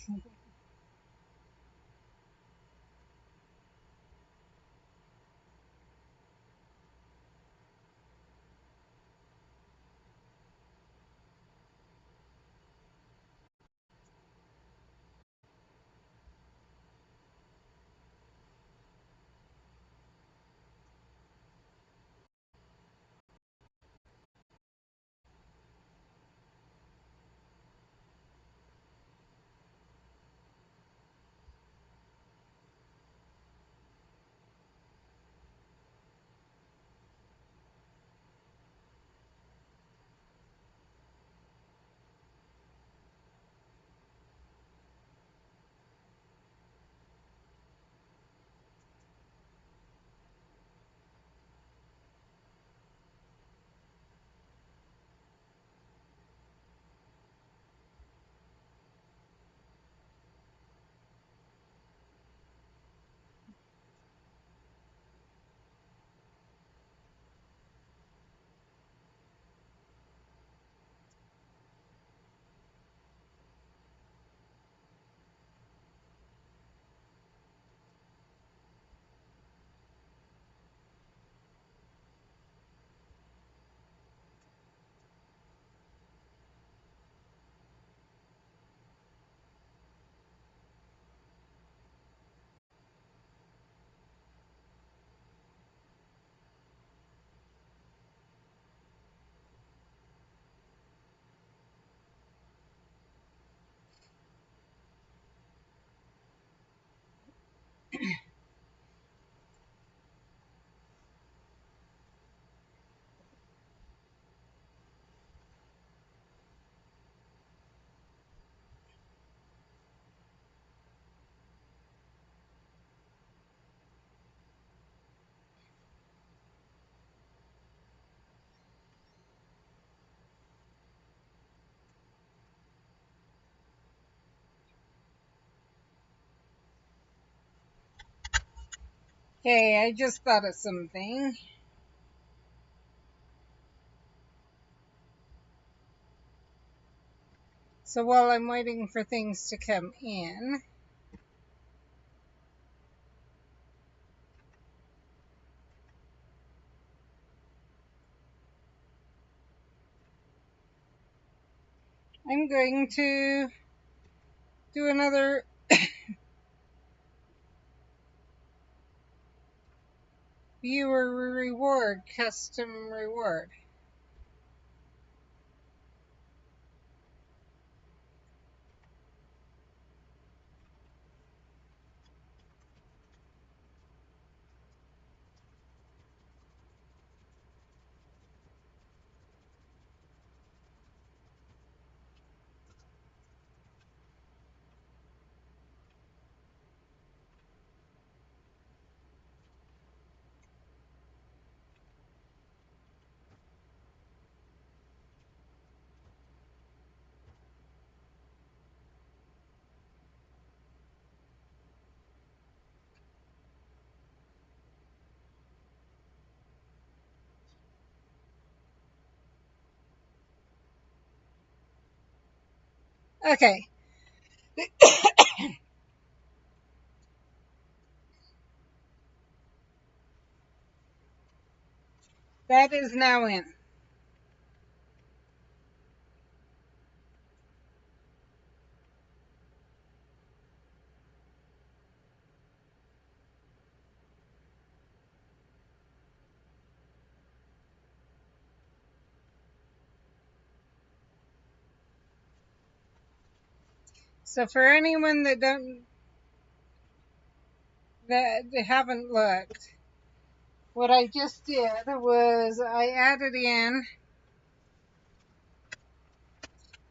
Hey, I just thought of something. So while I'm waiting for things to come in, I'm going to do another viewer reward, custom reward. Okay, that is now in. So for anyone that haven't looked, what I just did was I added in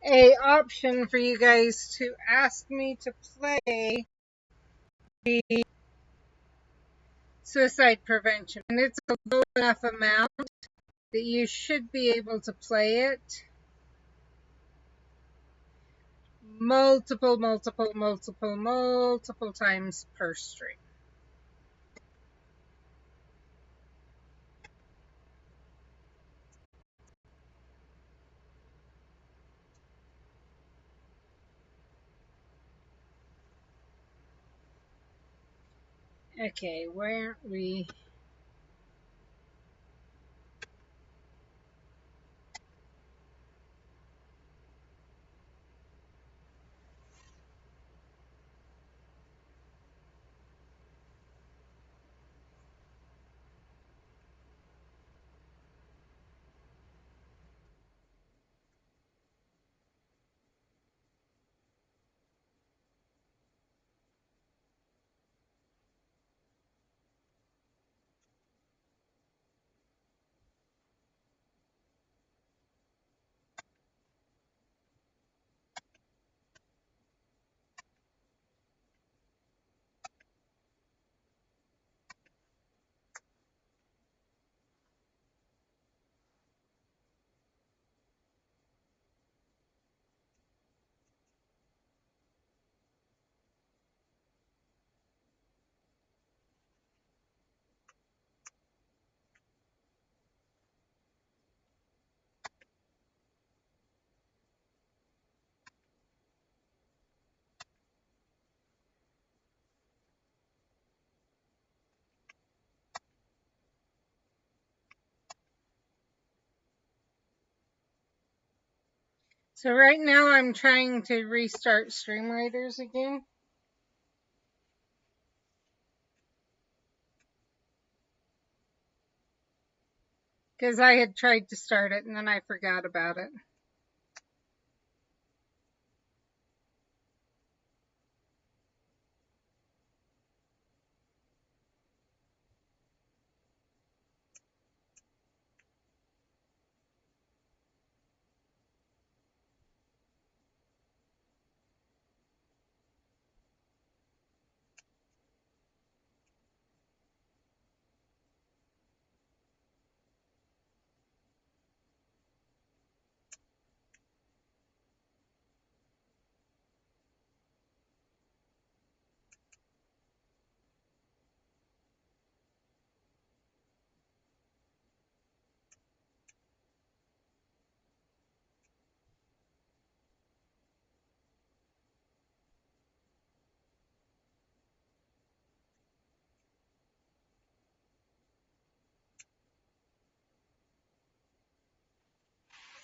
a option for you guys to ask me to play the suicide prevention, and it's a low enough amount that you should be able to play it multiple times per stream. Okay, where are we? So right now I'm trying to restart Stream Raiders again because I had tried to start it and then I forgot about it.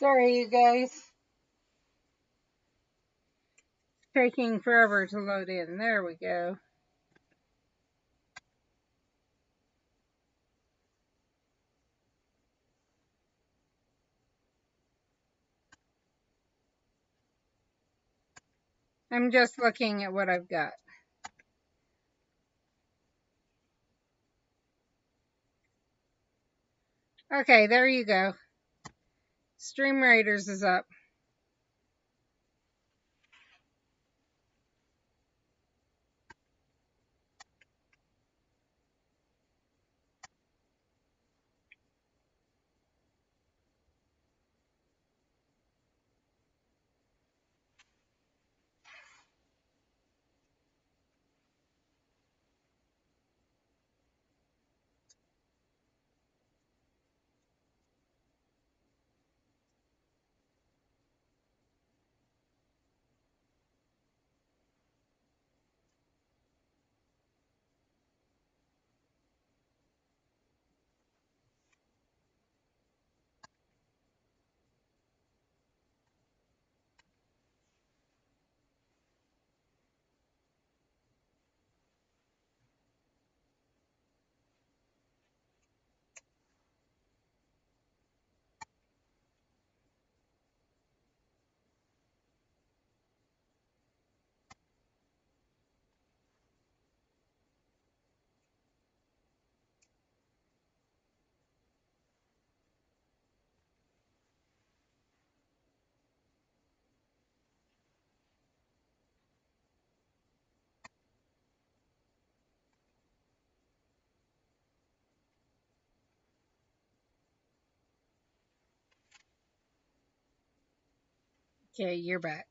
Sorry, you guys. Taking forever to load in. There we go. I'm just looking at what I've got. Okay, there you go. Stream Raiders is up. Okay, you're back.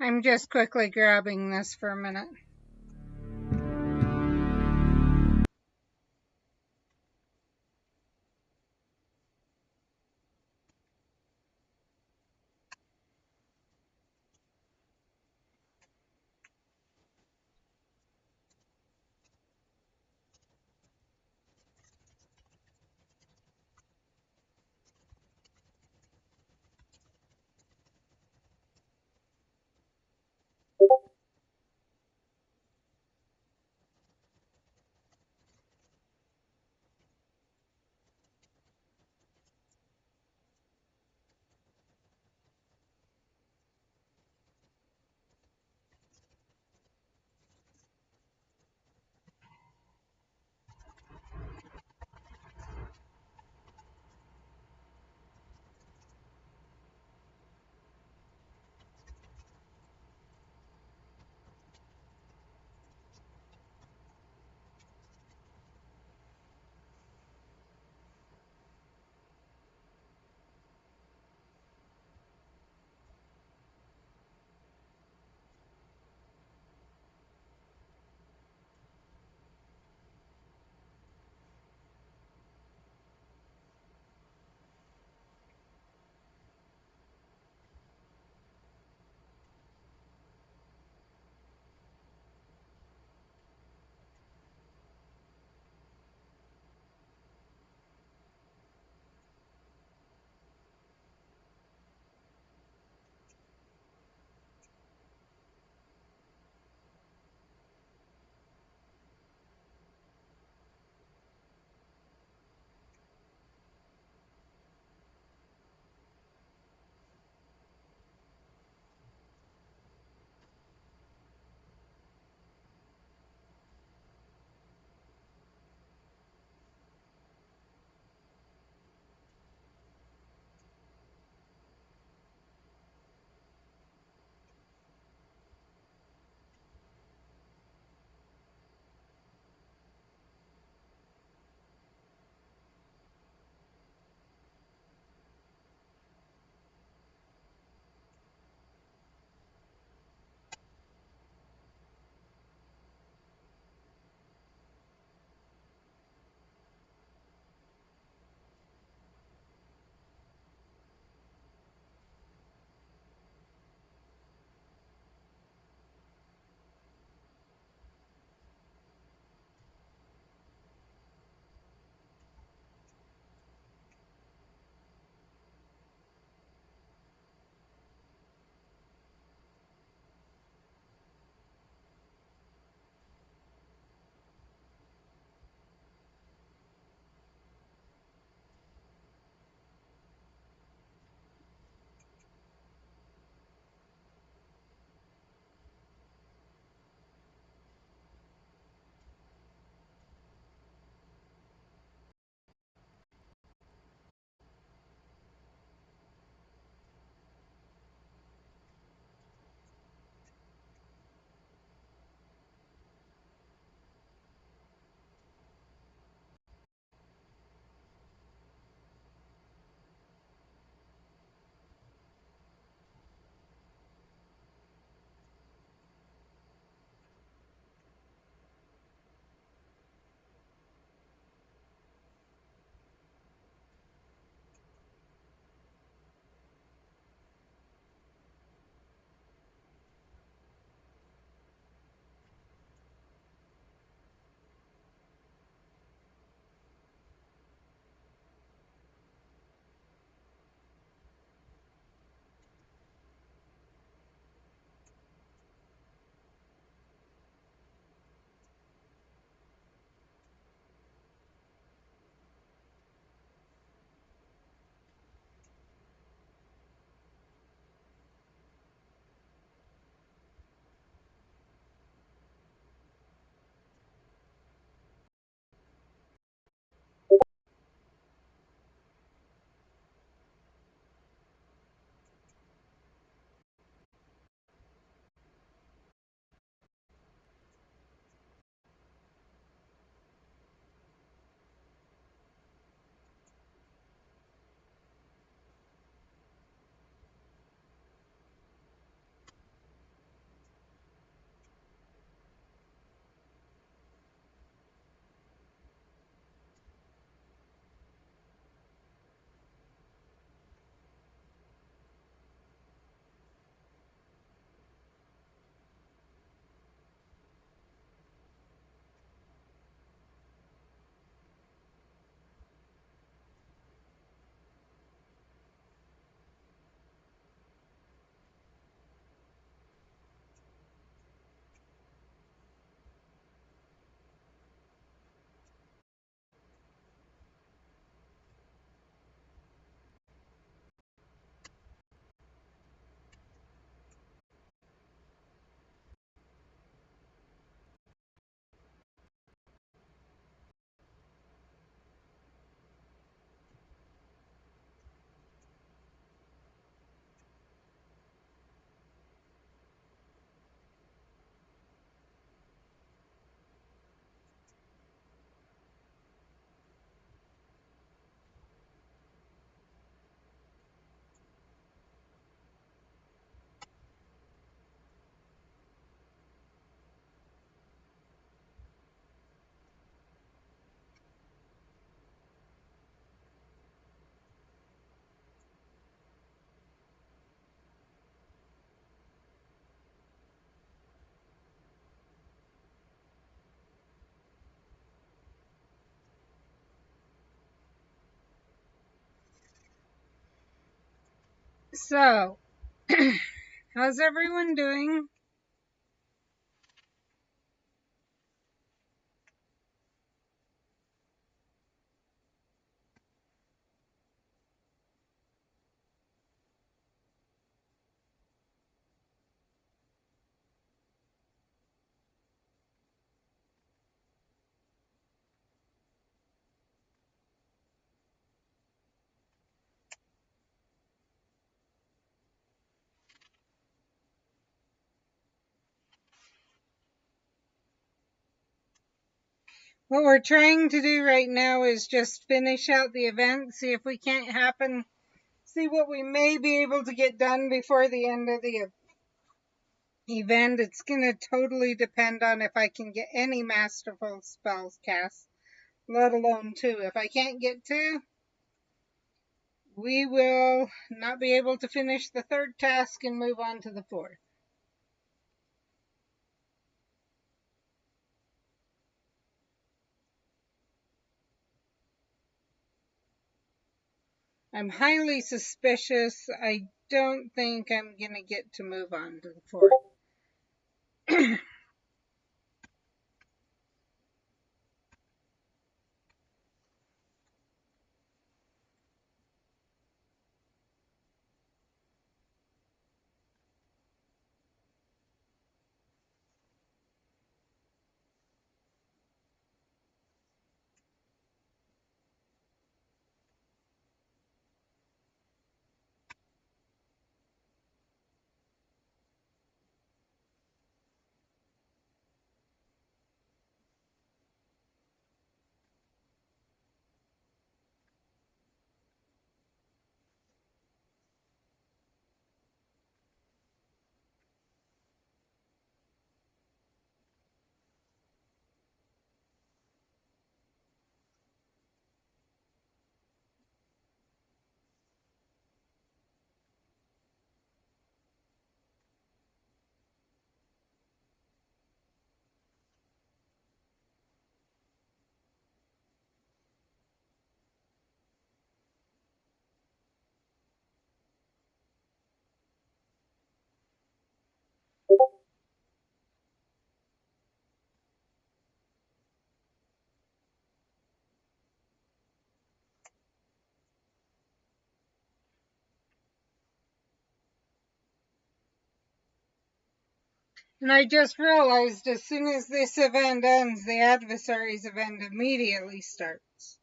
I'm just quickly grabbing this for a minute. So, how's everyone doing? What we're trying to do right now is just finish out the event, see if we can't happen, see what we may be able to get done before the end of the event. It's going to totally depend on if I can get any masterful spells cast, let alone two. If I can't get two, we will not be able to finish the third task and move on to the fourth. I'm highly suspicious. I don't think I'm going to get to move on to the fourth. And I just realized as soon as this event ends, the adversary's event immediately starts.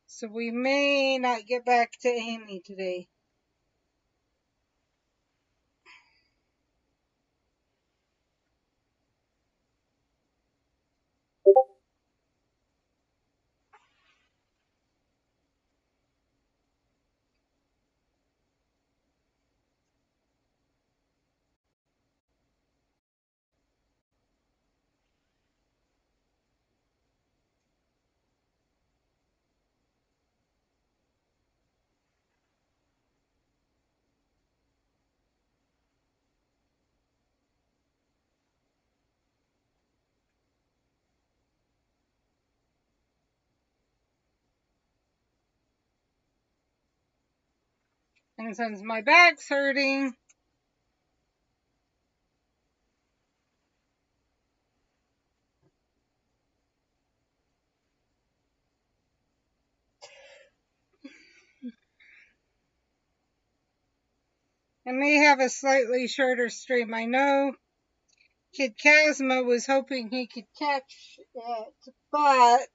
So we may not get back to Amy today. And since my back's hurting, I may have a slightly shorter stream. I know Kid Kazma was hoping he could catch it, but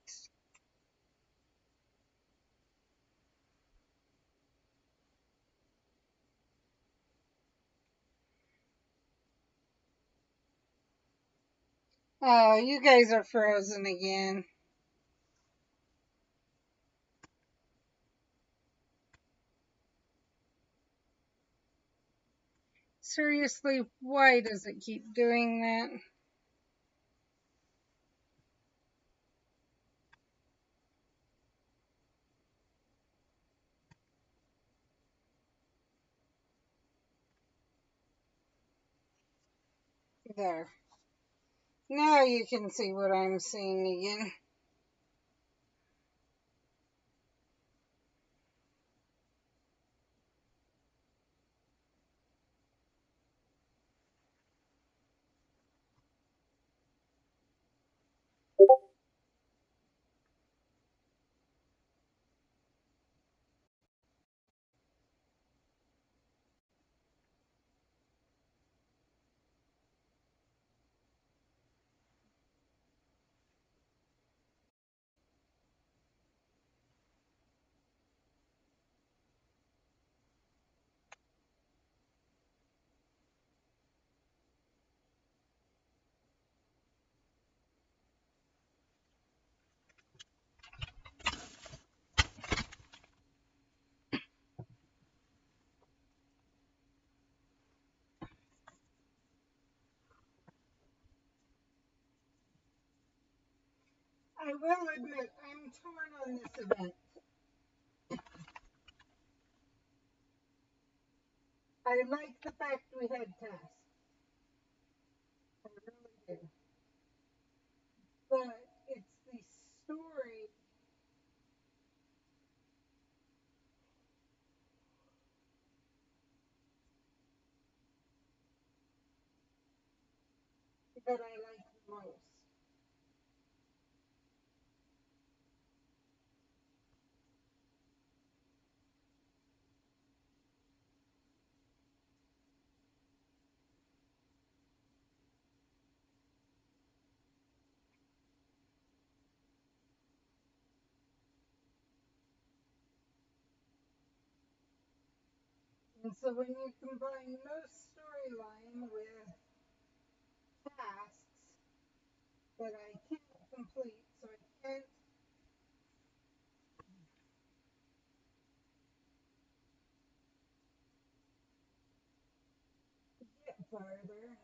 oh, you guys are frozen again. Seriously, why does it keep doing that? There. Now you can see what I'm seeing again. I will admit I'm torn on this event. I like the fact we had tasks. I really do. But it's the story that I like the most. And so when you combine no storyline with tasks that I can't complete, so I can't get farther.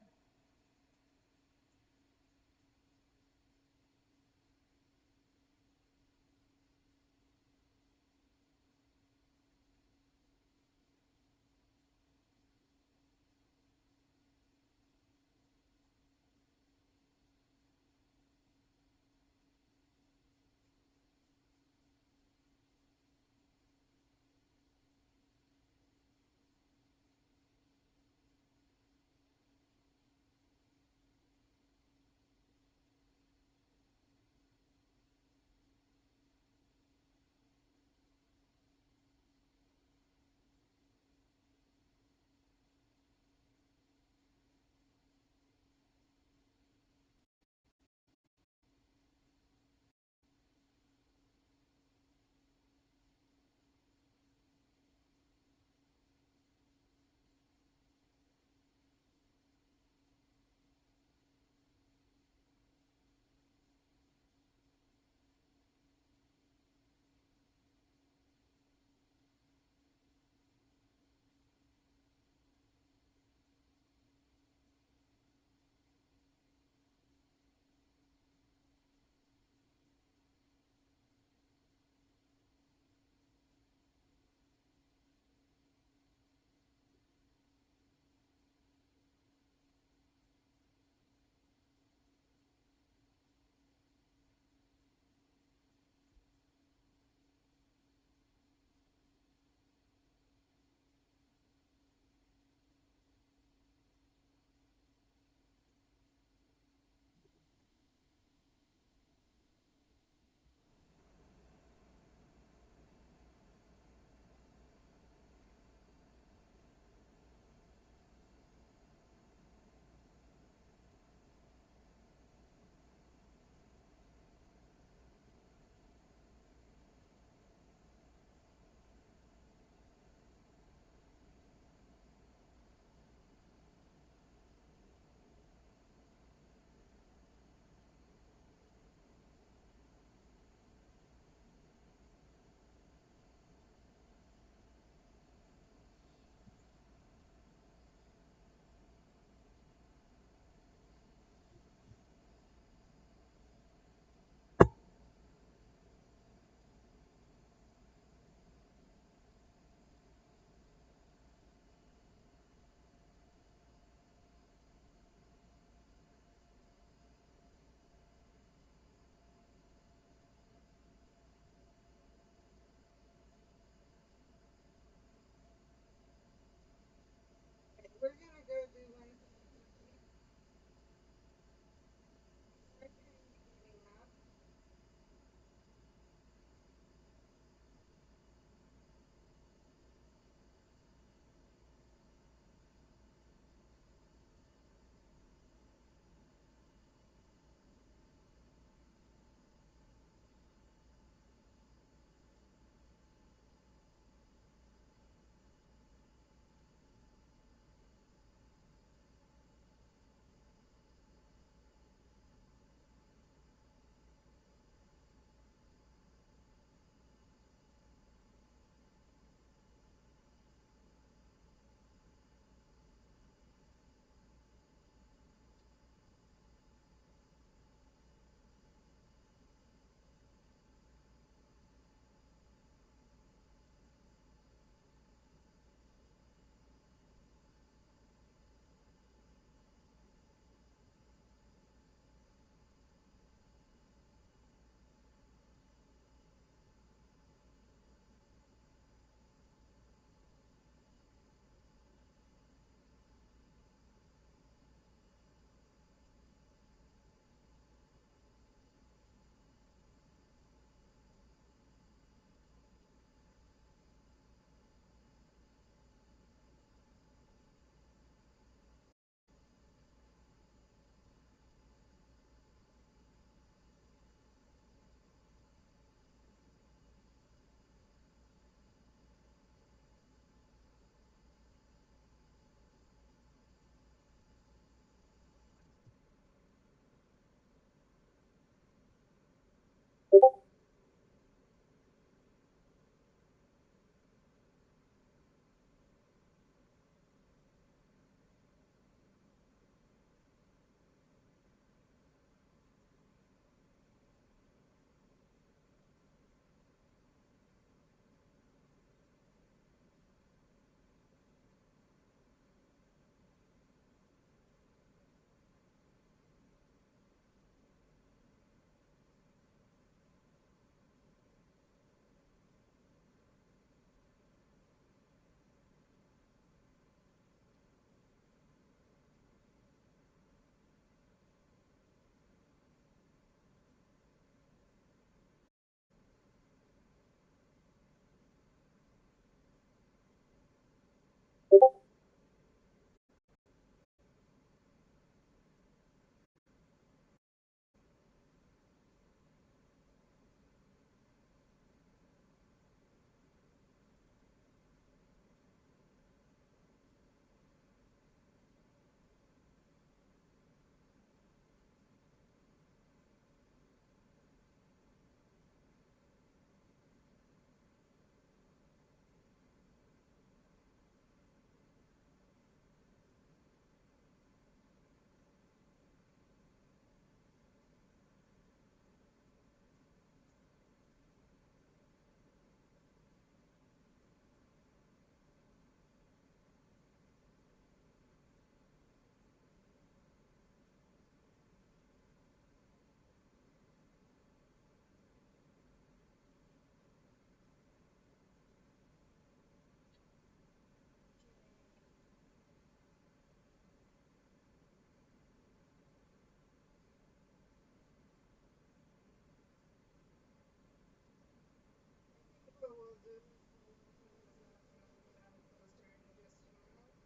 do close that one. I'll get them closer in just a moment.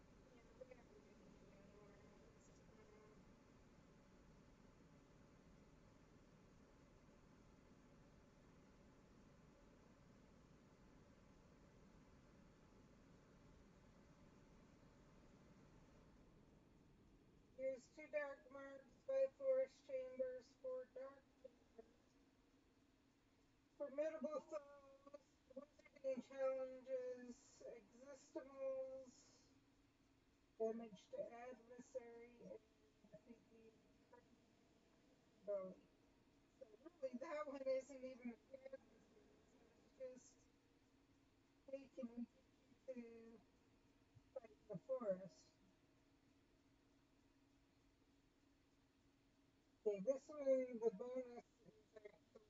Yeah, we have to get it in where it's use two dark marks by forest chambers for dark chambers. Formidable foes, wizarding challenges, existimals, damage to adversary, and defeating ability. So really that one isn't even an adversary, so it's just, hey, can we get you to fight in the forest? Okay, this one, the bonus is actually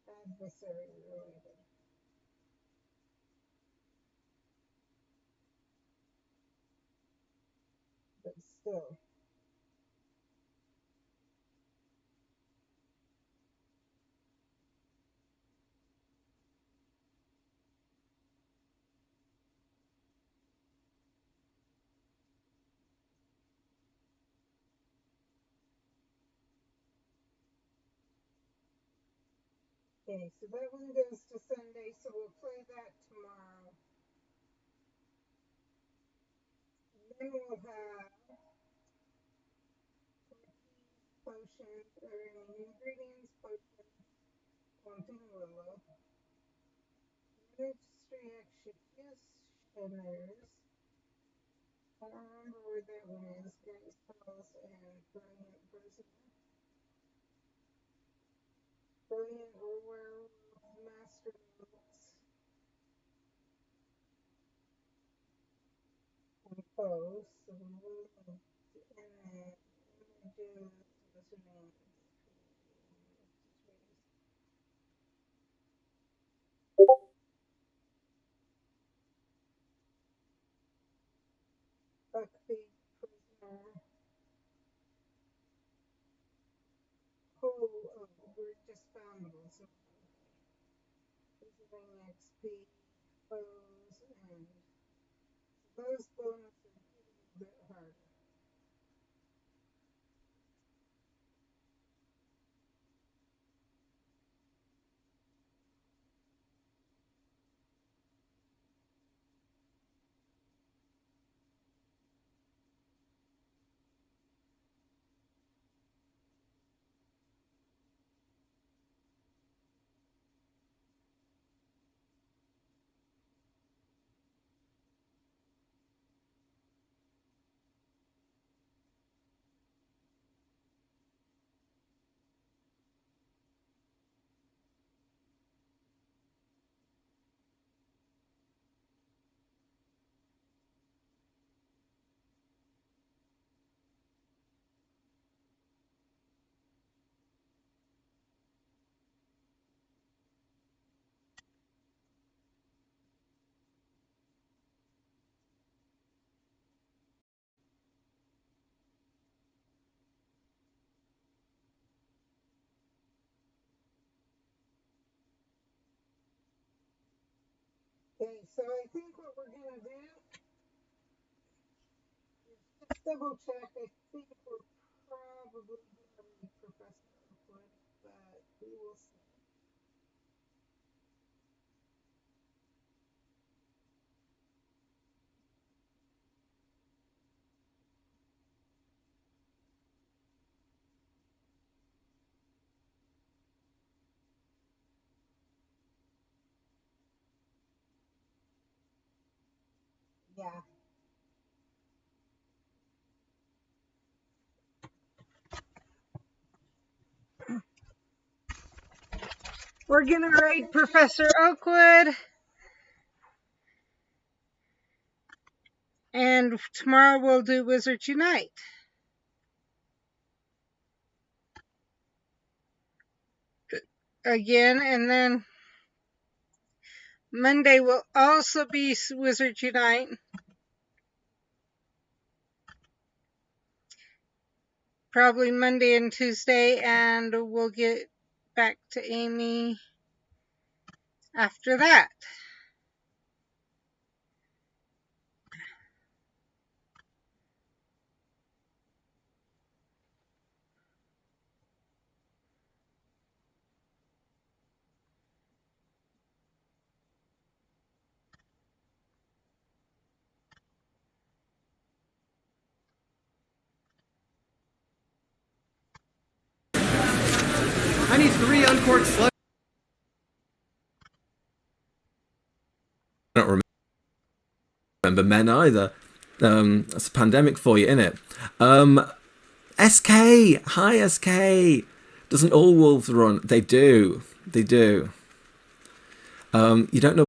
adversary related, but still. Okay, so that one goes to Sunday, so we'll play that tomorrow. And then we'll have potions, or I mean ingredients, potions, pumping willow, ministry executioners. I don't remember where that one is. Great spells and brilliant prisoner. Brilliant or werewolf master notes and foes. So we will need and then images, what's her name? Buckbeak prisoner. Oh, we're just found those. Okay. Visiting XP, foes, and so those bonuses hit a little bit harder. Okay, so I think what we're gonna do is just double check. I think we're probably gonna read Professor Oakwood, but we will see. Yeah. We're gonna raid Professor Oakwood. And tomorrow we'll do Wizards Unite. Again, and then Monday will also be Wizards Unite. Probably Monday and Tuesday, and we'll get back to Amy after that. I need 3 uncorked slugs. I don't remember men either. That's a pandemic for you, innit? SK! Hi, SK! Doesn't all wolves run? They do. They do. You don't know